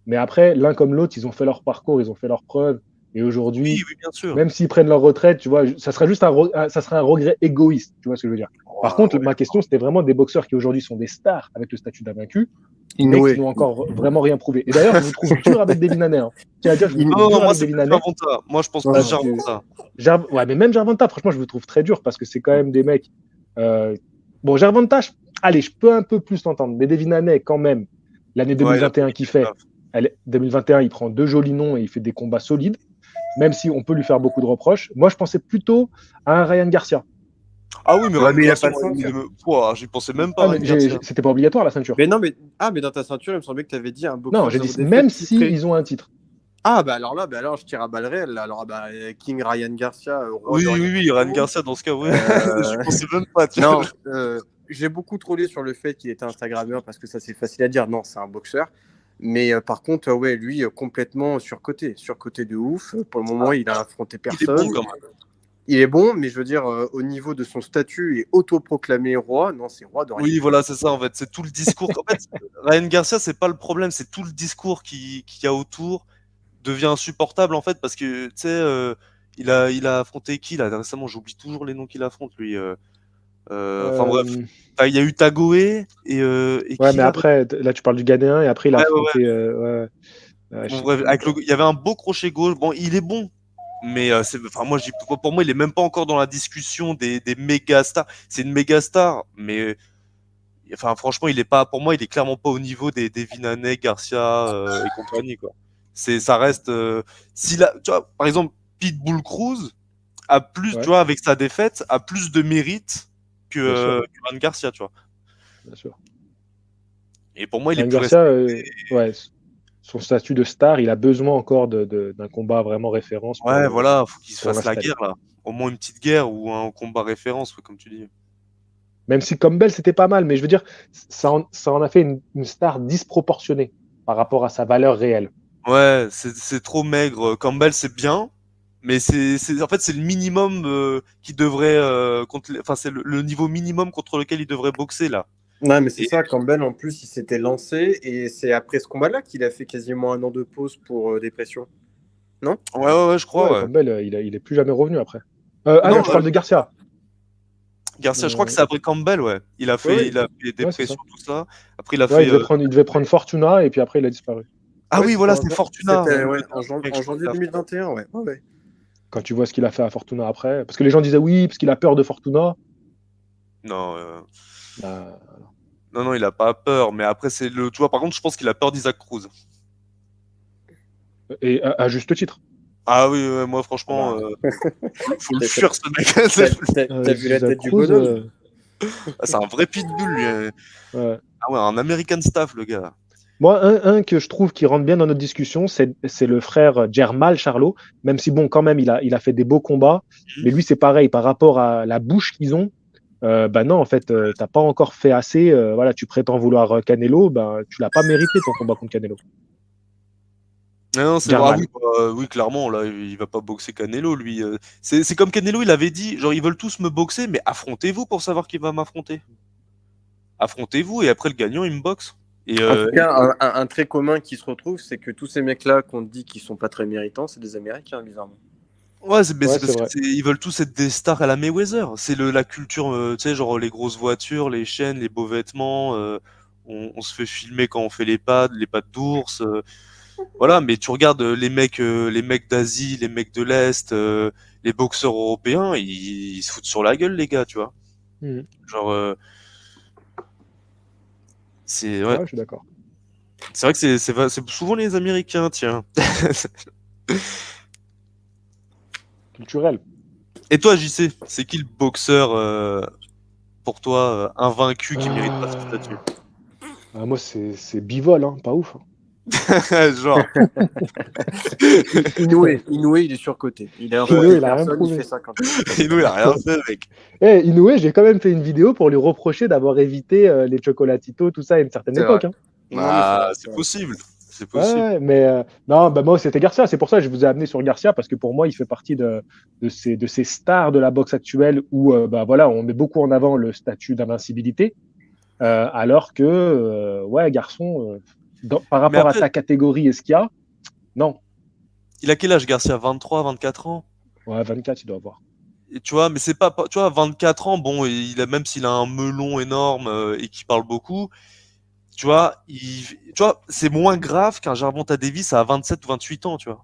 Mais après, l'un comme l'autre, ils ont fait leur parcours, ils ont fait leurs preuves. Et Oui, aujourd'hui, oui, bien sûr. même s'ils prennent leur retraite, tu vois, ça serait juste ça serait un regret égoïste, tu vois ce que je veux dire. Par contre, Ouais. ma question, c'était vraiment des boxeurs qui aujourd'hui sont des stars avec le statut d'invaincu, mais Inoue. qui n'ont encore vraiment rien prouvé. Et d'ailleurs, je vous trouve dur avec Devin Haney. Hein. Tiens à dire, je vous trouve Non, dur moi, avec c'est Devin plus Haney. Gervonta. Moi, je pense plus Parce que Gervonta. Ouais, mais même Gervonta, franchement, je vous trouve très dur parce que c'est quand même des mecs. euh, Bon, Gervonta, allez, je peux un peu plus l'entendre, mais Devin Haney, quand même, l'année Ouais, il a 2021 qu'il fait, 2021, il prend 2 jolis noms et il fait des combats solides, même si on peut lui faire beaucoup de reproches. Moi, je pensais plutôt à un Ryan Garcia. Ah oui, mais Ouais, Ryan mais il a Garcia, pas de ceinture. Ouah, j'y pensais même pas, Ah, Ryan mais Garcia. c'était pas obligatoire la ceinture. Mais non, mais dans ta ceinture, il me semblait que tu avais dit un Non, boxeur j'ai zéro dit, défaite même titré. si ils ont un titre. Ah, bah alors, je tire à balles réelles. Alors, bah, King Ryan Garcia, roi Oui, de oui, rien oui, du Ryan tout. Garcia, dans ce cas, oui. Je Euh, pensais même pas. Non, j'ai beaucoup trollé sur le fait qu'il était Instagrammeur parce que ça, c'est facile à dire. Non, c'est un boxeur. Mais par contre, ouais, lui, complètement surcoté. Surcoté de ouf. Pour le moment, il a affronté Il est personne. bon quand même. Il est bon, mais je veux dire, au niveau de son statut et autoproclamé roi, non, c'est roi de rien. Oui, voilà, c'est ça en fait. C'est tout le discours. En fait, Ryan Garcia, c'est pas le problème, c'est tout le discours qu'il y a autour devient insupportable en fait parce que tu sais, il a affronté qui là récemment. J'oublie toujours les noms qu'il affronte lui. Enfin bref, Euh, il y a eu Tagoe et Ouais, qui mais là. après, là, tu parles du Ghanéen et après, il a Ouais, ouais, ouais. affronté. Je Bon sais bref, plus. avec il y avait un beau crochet gauche. Bon, il est bon. Mais enfin, moi, pour moi, il est même pas encore dans la discussion des méga stars. C'est une méga star, mais enfin, franchement, il est pas, pour moi, il est clairement pas au niveau des Vinanay, Garcia et compagnie, quoi. Ça reste, tu vois, par exemple, Pitbull Cruz a plus, tu Ouais, vois, avec sa défaite, a plus de mérite bien sûr, que Ryan Garcia, tu vois. bien sûr. Et pour moi, il est Ryan plus Garcia, respecté. ouais, son statut de star, il a besoin encore d'un combat vraiment référence Ouais, voilà, faut qu'il se pour fasse la l'installer. guerre, là. Au moins une petite guerre ou un combat référence, ouais, comme tu dis. Même si Campbell, c'était pas mal, mais je veux dire, ça en a fait une star disproportionnée par rapport à sa valeur réelle. Ouais, c'est trop maigre. Campbell, c'est bien, mais en fait, c'est le minimum qui devrait enfin, c'est le niveau minimum contre lequel il devrait boxer là. Ouais, mais c'est Et ça, Campbell, en plus, il s'était lancé et c'est après ce combat-là qu'il a fait quasiment un an de pause pour dépression. Non? ouais, je crois. Ouais, Ouais. Campbell, il est plus jamais revenu après. Ah Non, non, tu parles de Garcia. Garcia, je crois que c'est après Campbell, ouais. Oui, oui. Il a fait Ouais, c'est ça. dépression, tout ça. Après, il a Ouais, fait. il devait prendre Fortuna et puis après, il a disparu. Ah Ouais, oui, voilà, c'est Fortuna. c'était Le ouais, dernier mec, en je crois janvier qu'il a fait. 2021, ouais. Ouais. Quand tu vois ce qu'il a fait à Fortuna après. Parce que les gens disaient oui, parce qu'il a peur de Fortuna. Non, Bah, non, il a pas peur. Mais après, c'est le. Tu vois, par contre, je pense qu'il a peur d'Isaac Cruz. et à juste titre. Ah oui, ouais, moi, franchement, Bah, faut le T'as fuir, ce mec. t'as vu la Isaac tête du Cruz, bonhomme? Ah, c'est un vrai pitbull, lui. ouais. Ah ouais, un American staff, le gars. Moi, un que je trouve qui rentre bien dans notre discussion, c'est le frère Jermal Charlot. Même si, bon, quand même, il a fait des beaux combats. Mais lui, c'est pareil, par rapport à la bouche qu'ils ont, bah non, en fait, t'as pas encore fait assez. Voilà, tu prétends vouloir Canelo, bah, tu l'as pas mérité ton combat contre Canelo. Non, c'est vrai. Ah Jermal. oui, oui, clairement, là, il va pas boxer Canelo, lui. C'est comme Canelo, il avait dit, genre, ils veulent tous me boxer, mais affrontez-vous pour savoir qui va m'affronter. Affrontez-vous, et après, le gagnant, il me boxe. Et En tout cas, un trait commun qui se retrouve, c'est que tous ces mecs-là qu'on dit qu'ils sont pas très méritants, c'est des Américains, bizarrement. ouais, mais Ouais, c'est c'est parce que vrai. ils veulent tous être des stars à la Mayweather. C'est la culture, tu sais, genre les grosses voitures, les chaînes, les beaux vêtements. On se fait filmer quand on fait les pattes d'ours. Voilà, mais tu regardes les mecs d'Asie, les mecs de l'Est, les boxeurs européens, ils se foutent sur la gueule, les gars, tu vois. Mhm. Genre, ouais, Ouais, je suis d'accord. c'est vrai que c'est souvent les Américains, tiens. Culturel. Et toi, JC, c'est qui le boxeur pour toi invaincu qui mérite pas ce Euh, statut? Moi, c'est Bivol, hein, pas ouf. Genre, Inoue, il est surcoté. Il a Inoue, insulté il a rien personne, il fait prouvé. 50. et nous, il a rien fait, mec. Inoue, j'ai quand même fait une vidéo pour lui reprocher d'avoir évité les chocolatitos, tout ça à une certaine C'est vrai. époque. Hein. Non, mais c'est Ah, vrai. c'est possible. C'est possible. Ouais, mais non, bah, moi, c'était Garcia. C'est pour ça que je vous ai amené sur Garcia, parce que pour moi, il fait partie de ces stars de la boxe actuelle où bah, voilà, on met beaucoup en avant le statut d'invincibilité, alors que, ouais, garçon, par Mais rapport à après, ta catégorie et ce qu'il y a, non. il a quel âge, Garcia? 23, 24 ans? Ouais, 24, il doit avoir. Et tu vois, mais c'est pas, tu vois, 24 ans, bon, même s'il a un melon énorme et qu'il parle beaucoup, tu vois, tu vois, c'est moins grave qu'un Gervonta Davis à 27 ou 28 ans, tu vois.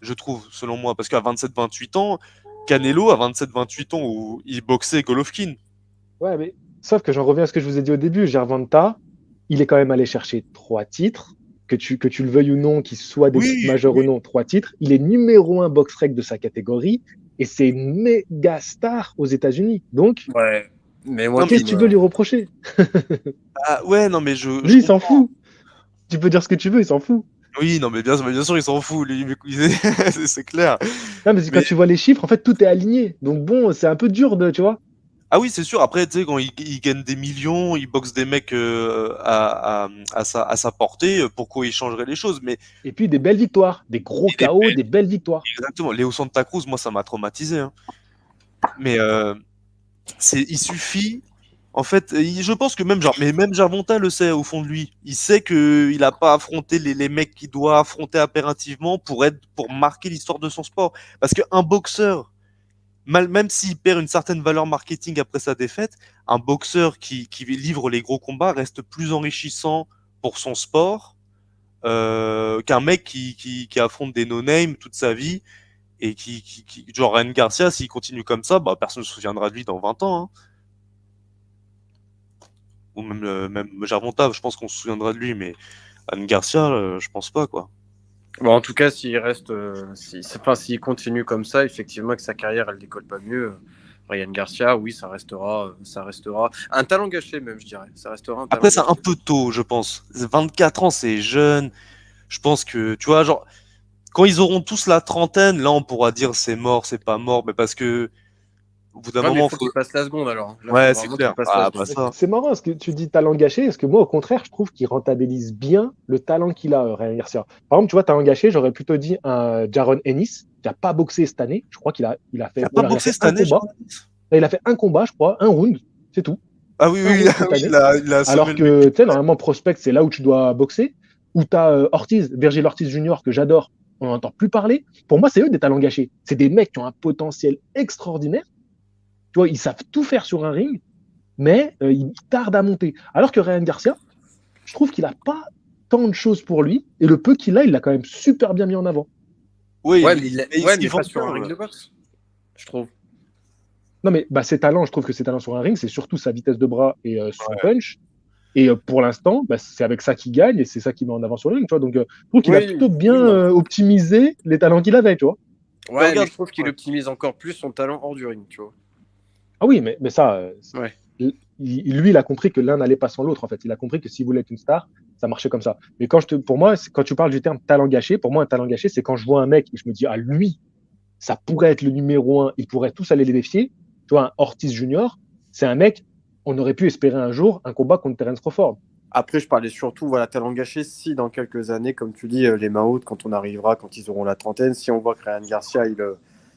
Je trouve, selon moi. Parce qu'à 27-28 ans, Canelo, à 27-28 ans, où il boxait Golovkin. Ouais, mais sauf que j'en reviens à ce que je vous ai dit au début. Gervonta, il est quand même allé chercher 3 titres, que tu le veuilles ou non, qu'il soit des titres Oui, majeurs oui. ou non, 3 titres. Il est numéro 1 box-rec de sa catégorie et c'est une méga star aux États-Unis. Donc, Ouais. Mais moi Non, qui qu'est-ce que tu veux me. lui reprocher? ah, ouais, non, mais je Lui, il s'en comprends. fout. Tu peux dire ce que tu veux, il s'en fout. Oui, non, mais bien sûr, il s'en fout, lui, c'est clair. Non, mais quand Mais, tu vois les chiffres, en fait, tout est aligné. Donc bon, c'est un peu dur de, tu vois. ah oui, c'est sûr. Après, tu sais, quand il gagne des millions, il boxe des mecs à sa portée, pourquoi il changerait les choses? Mais Et puis des belles victoires, des gros il est KO, des belles victoires. exactement. Léo Santa Cruz, moi, ça m'a traumatisé, hein. Mais il suffit. En fait, je pense que même Gervonta le sait au fond de lui. Il sait que il a pas affronté les mecs qu'il doit affronter impérativement pour marquer l'histoire de son sport. Parce qu'un boxeur, même s'il perd une certaine valeur marketing après sa défaite, un boxeur qui livre les gros combats reste plus enrichissant pour son sport qu'un mec qui affronte des no-name toute sa vie et genre Ryan Garcia, s'il continue comme ça, bah personne ne se souviendra de lui dans 20 ans, hein. Ou même Gervonta, je pense qu'on se souviendra de lui, mais Ryan Garcia, je pense pas, quoi. Bon, en tout cas, s'il reste, enfin, s'il continue comme ça, effectivement, que sa carrière, elle décolle pas mieux. Ryan Garcia, oui, ça restera un talent gâché, même, je dirais. Ça restera un talent Après, c'est gâché. un peu tôt, je pense. 24 ans, c'est jeune. Je pense que, tu vois, genre, quand ils auront tous la trentaine, là, on pourra dire c'est mort, c'est pas mort, mais parce que, au bout d'un Ouais, mais il moment, faut qu'il passe la seconde alors. Là, il faut ouais, c'est vraiment qu'il clair. passe la Ah, bah seconde. ça. C'est marrant parce que tu dis talent gâché, parce que moi, au contraire, je trouve qu'il rentabilise bien le talent qu'il a, Ryan Garcia. Par exemple, tu vois, talent gâché, j'aurais plutôt dit un Jaron Ennis, qui n'a pas boxé cette année. Je crois Il a pas il a boxé fait cette un année, combat. Il a fait un combat, je crois, un round, c'est tout. Ah oui, Un oui, round ah cette oui, année. il a assommé Alors le mec. que, tu sais, normalement, prospect, c'est là où tu dois boxer. Où tu as Ortiz, Virgil Ortiz Jr., que j'adore, on n'entend plus parler. Pour moi, c'est eux des talents gâchés. C'est des mecs qui ont un potentiel extraordinaire. Tu vois, ils savent tout faire sur un ring, mais ils tardent à monter. Alors que Ryan Garcia, je trouve qu'il n'a pas tant de choses pour lui. Et le peu qu'il a, il l'a quand même super bien mis en avant. Oui, Ouais, mais ouais, il mais vend pas sur un bien, ring de boxe, je trouve. Non, mais bah, ses talents, je trouve que ses talents sur un ring, c'est surtout sa vitesse de bras et son ouais. punch. Et pour l'instant, bah, c'est avec ça qu'il gagne et c'est ça qu'il met en avant sur le ring. Tu vois. Donc, je trouve qu'il a Oui, plutôt bien oui, non. optimisé les talents qu'il avait. Tu vois. Mais Ouais, mais regarde, je trouve qu'il ouais. optimise encore plus son talent hors du ring, tu vois. Ah oui, mais ça, Ouais. lui, il a compris que l'un n'allait pas sans l'autre. En fait, il a compris que s'il voulait être une star, ça marchait comme ça. Mais pour moi, quand tu parles du terme talent gâché, pour moi, un talent gâché, c'est quand je vois un mec et je me dis, ah, lui, ça pourrait être le numéro 1, ils pourraient tous aller les défier. Tu vois, un Ortiz Junior, c'est un mec, on aurait pu espérer un jour un combat contre Terence Crawford. Après, je parlais surtout, voilà, talent gâché, si dans quelques années, comme tu dis, les mains hautes, quand on arrivera, quand ils auront la trentaine, si on voit que Ryan Garcia,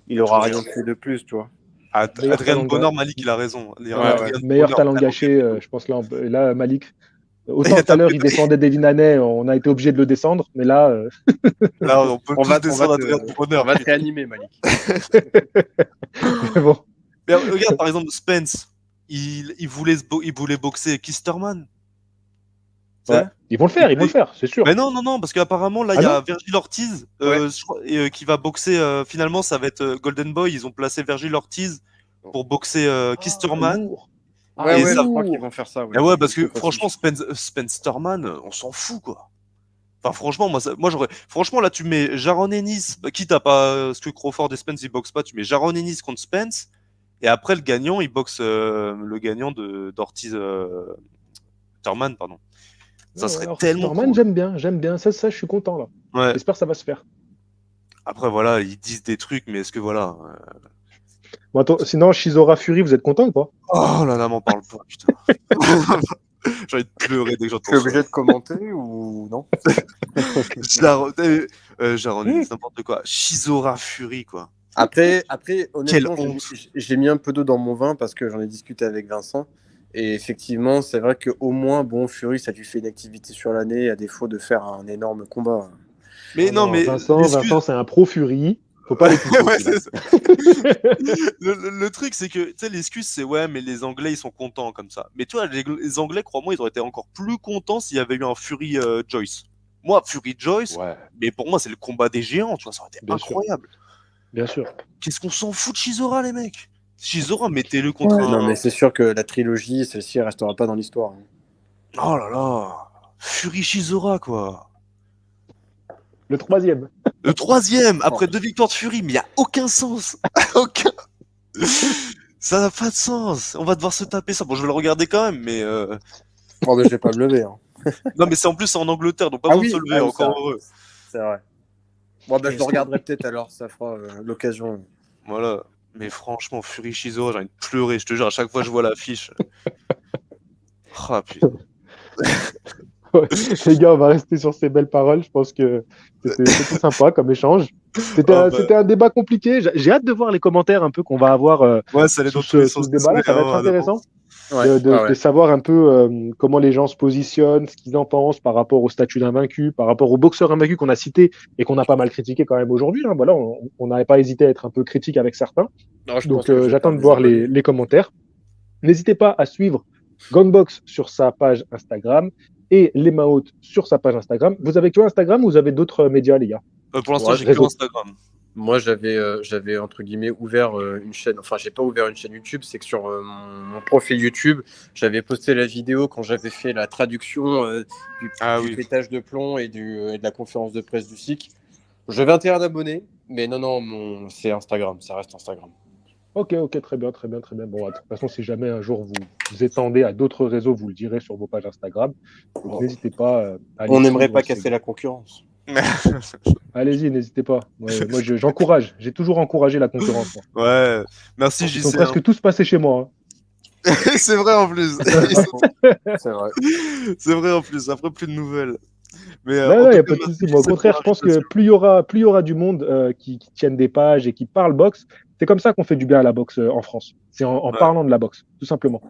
il aura rien fait de plus, tu vois. Meilleur Adrien talent, Bonheur, Malik, il a raison. Ouais, ouais. Adrien meilleur Bonheur, talent talent gâché, gâché. je pense là, Malik. Il Autant a tout à l'heure, tapé il défendait Devin Haney, on a été obligé de le descendre, mais là, là, on peut On tous va, descendre Adrien on Bonheur. va te réanimer, Malik. mais bon, Mais regarde, par exemple, Spence, il voulait boxer Kisterman. Tu ouais. sais? Ils vont le faire, c'est sûr. Mais non, non, non, parce qu'apparemment, là, il Ah y non? a Virgil Ortiz Ouais. qui va boxer. Finalement, ça va être Golden Boy. Ils ont placé Virgil Ortiz pour boxer Ah, Kisterman. lourd. Ouais, Ah, Et ouais, ça, je crois qu'ils lourd. vont faire ça, et ouais. ouais, C'est parce ce que que ça se franchement, dit. Spencerman, on s'en fout, quoi. Enfin, franchement, moi j'aurais. Franchement, là, tu mets Jaron Ennis, quitte à pas ce que Crawford et Spence ils boxent pas, tu mets Jaron Ennis contre Spence, et après le gagnant, il boxe le gagnant d'Ortiz Thurman, pardon. Ça Ouais, serait Ortiz tellement Thurman, cool. j'aime bien. Ça, je suis content, là. Ouais. J'espère que ça va se faire. Après, voilà, ils disent des trucs, mais est-ce que voilà. Bon, attends, sinon, Shizora Fury, vous êtes content ou pas? Oh là là, m'en parle pas, putain. J'ai envie de pleurer dès que Tu es j'entends ça. obligé de commenter ou non? J'ai n'importe quoi. Shizora Fury, quoi. Après, Quelle honnêtement, honte. j'ai mis un peu d'eau dans mon vin parce que j'en ai discuté avec Vincent. Et effectivement, c'est vrai qu'au moins, bon, Fury, ça lui fait une activité sur l'année, à défaut de faire un énorme combat. Mais non, mais Vincent, c'est un pro Fury. Faut pas l'écouter. Ouais, celui-là. c'est ça. Le truc, c'est que, tu sais, l'excuse, c'est ouais, mais les Anglais, ils sont contents comme ça. Mais tu vois, les Anglais, crois-moi, ils auraient été encore plus contents s'il y avait eu un Fury Joyce. Moi, Fury Joyce, Ouais, mais pour moi, c'est le combat des géants, tu vois, ça aurait été bien sûr. incroyable. Bien sûr. Qu'est-ce qu'on s'en fout de Shizora, les mecs? Shizora, mettez-le contre un. Non, mais c'est sûr que la trilogie, celle-ci, elle restera pas dans l'histoire. Oh là là. Fury Shizora, quoi. Le troisième. Le troisième, après 2 victoires de Fury, mais il n'y a aucun sens. Aucun. Ça n'a pas de sens. On va devoir se taper ça. Bon, je vais le regarder quand même, mais. Oh, mais je vais pas me lever. Hein. Non, mais c'est en plus en Angleterre, donc pas Ah besoin oui, de se lever, ah oui, encore ça- heureux. C'est vrai. Bon, ben, je le regarderai peut-être alors, ça fera l'occasion. Voilà. Mais franchement, Fury Shizora, j'ai envie de pleurer, je te jure, à chaque fois que je vois l'affiche. Ah putain. Ouais. Les gars, on va rester sur ces belles paroles. Je pense que c'était sympa comme échange. C'était un débat compliqué. J'ai hâte de voir les commentaires un peu qu'on va avoir Ouais, ça allait dans sous tous les ce sens. débat-là. Ça va être intéressant Ouais, de savoir un peu comment les gens se positionnent, ce qu'ils en pensent par rapport au statut d'invaincu, par rapport aux boxeurs invaincus qu'on a cités et qu'on a pas mal critiqué quand même aujourd'hui. Hein. Voilà, on n'avait pas hésité à être un peu critique avec certains. Non, je pense Donc que je vais j'attends perdre de des voir abonnés. les commentaires. N'hésitez pas à suivre Gongbox sur sa page Instagram et les Maotes sur sa page Instagram. Vous avez que Instagram ou vous avez d'autres médias, les gars? Pour l'instant, Ouais, j'ai que réseau. Instagram. Moi, j'avais entre guillemets ouvert une chaîne. Enfin, j'ai pas ouvert une chaîne YouTube. C'est que sur mon profil YouTube, j'avais posté la vidéo quand j'avais fait la traduction du pétage de plomb et de la conférence de presse du SIC. J'ai 21 abonnés, mais non, c'est Instagram. Ça reste Instagram. Ok, très bien, très bien, très bien. Bon, de toute façon, si jamais un jour vous étendez à d'autres réseaux, vous le direz sur vos pages Instagram. Donc, Bon. n'hésitez pas à aller On n'aimerait suivre pas ces casser gars. la concurrence. Allez-y, n'hésitez pas. Ouais, moi, j'encourage. J'ai toujours encouragé la concurrence. Moi. Ouais, merci Ils sont JC. presque tous passés chez moi. C'est vrai en plus. C'est vrai. C'est vrai en plus. Après, plus de nouvelles. Mais Non, en il n'y tout a cas, pas de merci souci. Moi, au JC pour contraire, je pense que l'invitation. plus il y aura du monde qui tienne des pages et qui parle boxe, c'est comme ça qu'on fait du bien à la boxe en France. C'est en Ouais. parlant de la boxe, tout simplement.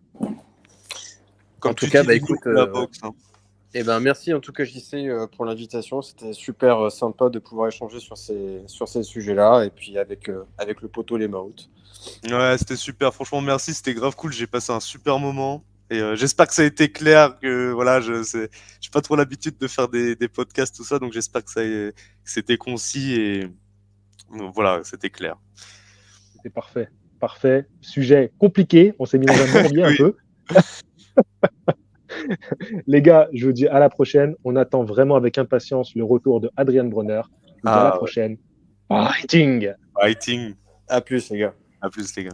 Comme En tout tu cas, dis, bah, les écoute, loups de la boxe. Hein. Eh ben, merci en tout cas JC pour l'invitation. C'était super sympa de pouvoir échanger sur ces sujets-là et puis avec le poteau les Maoutes. Ouais, c'était super. Franchement, merci. C'était grave cool. J'ai passé un super moment. Et j'espère que ça a été clair. Que voilà, j'ai pas trop l'habitude de faire des podcasts, tout ça. Donc j'espère que c'était concis et voilà, c'était clair. C'était parfait. Parfait. Sujet compliqué. On s'est mis dans un bourbier un Oui. peu. Les gars, je vous dis à la prochaine. On attend vraiment avec impatience le retour de Adrian Bronner. Je vous dis à la Ah ouais. prochaine. Fighting! Fighting. À plus les gars. À plus, les gars.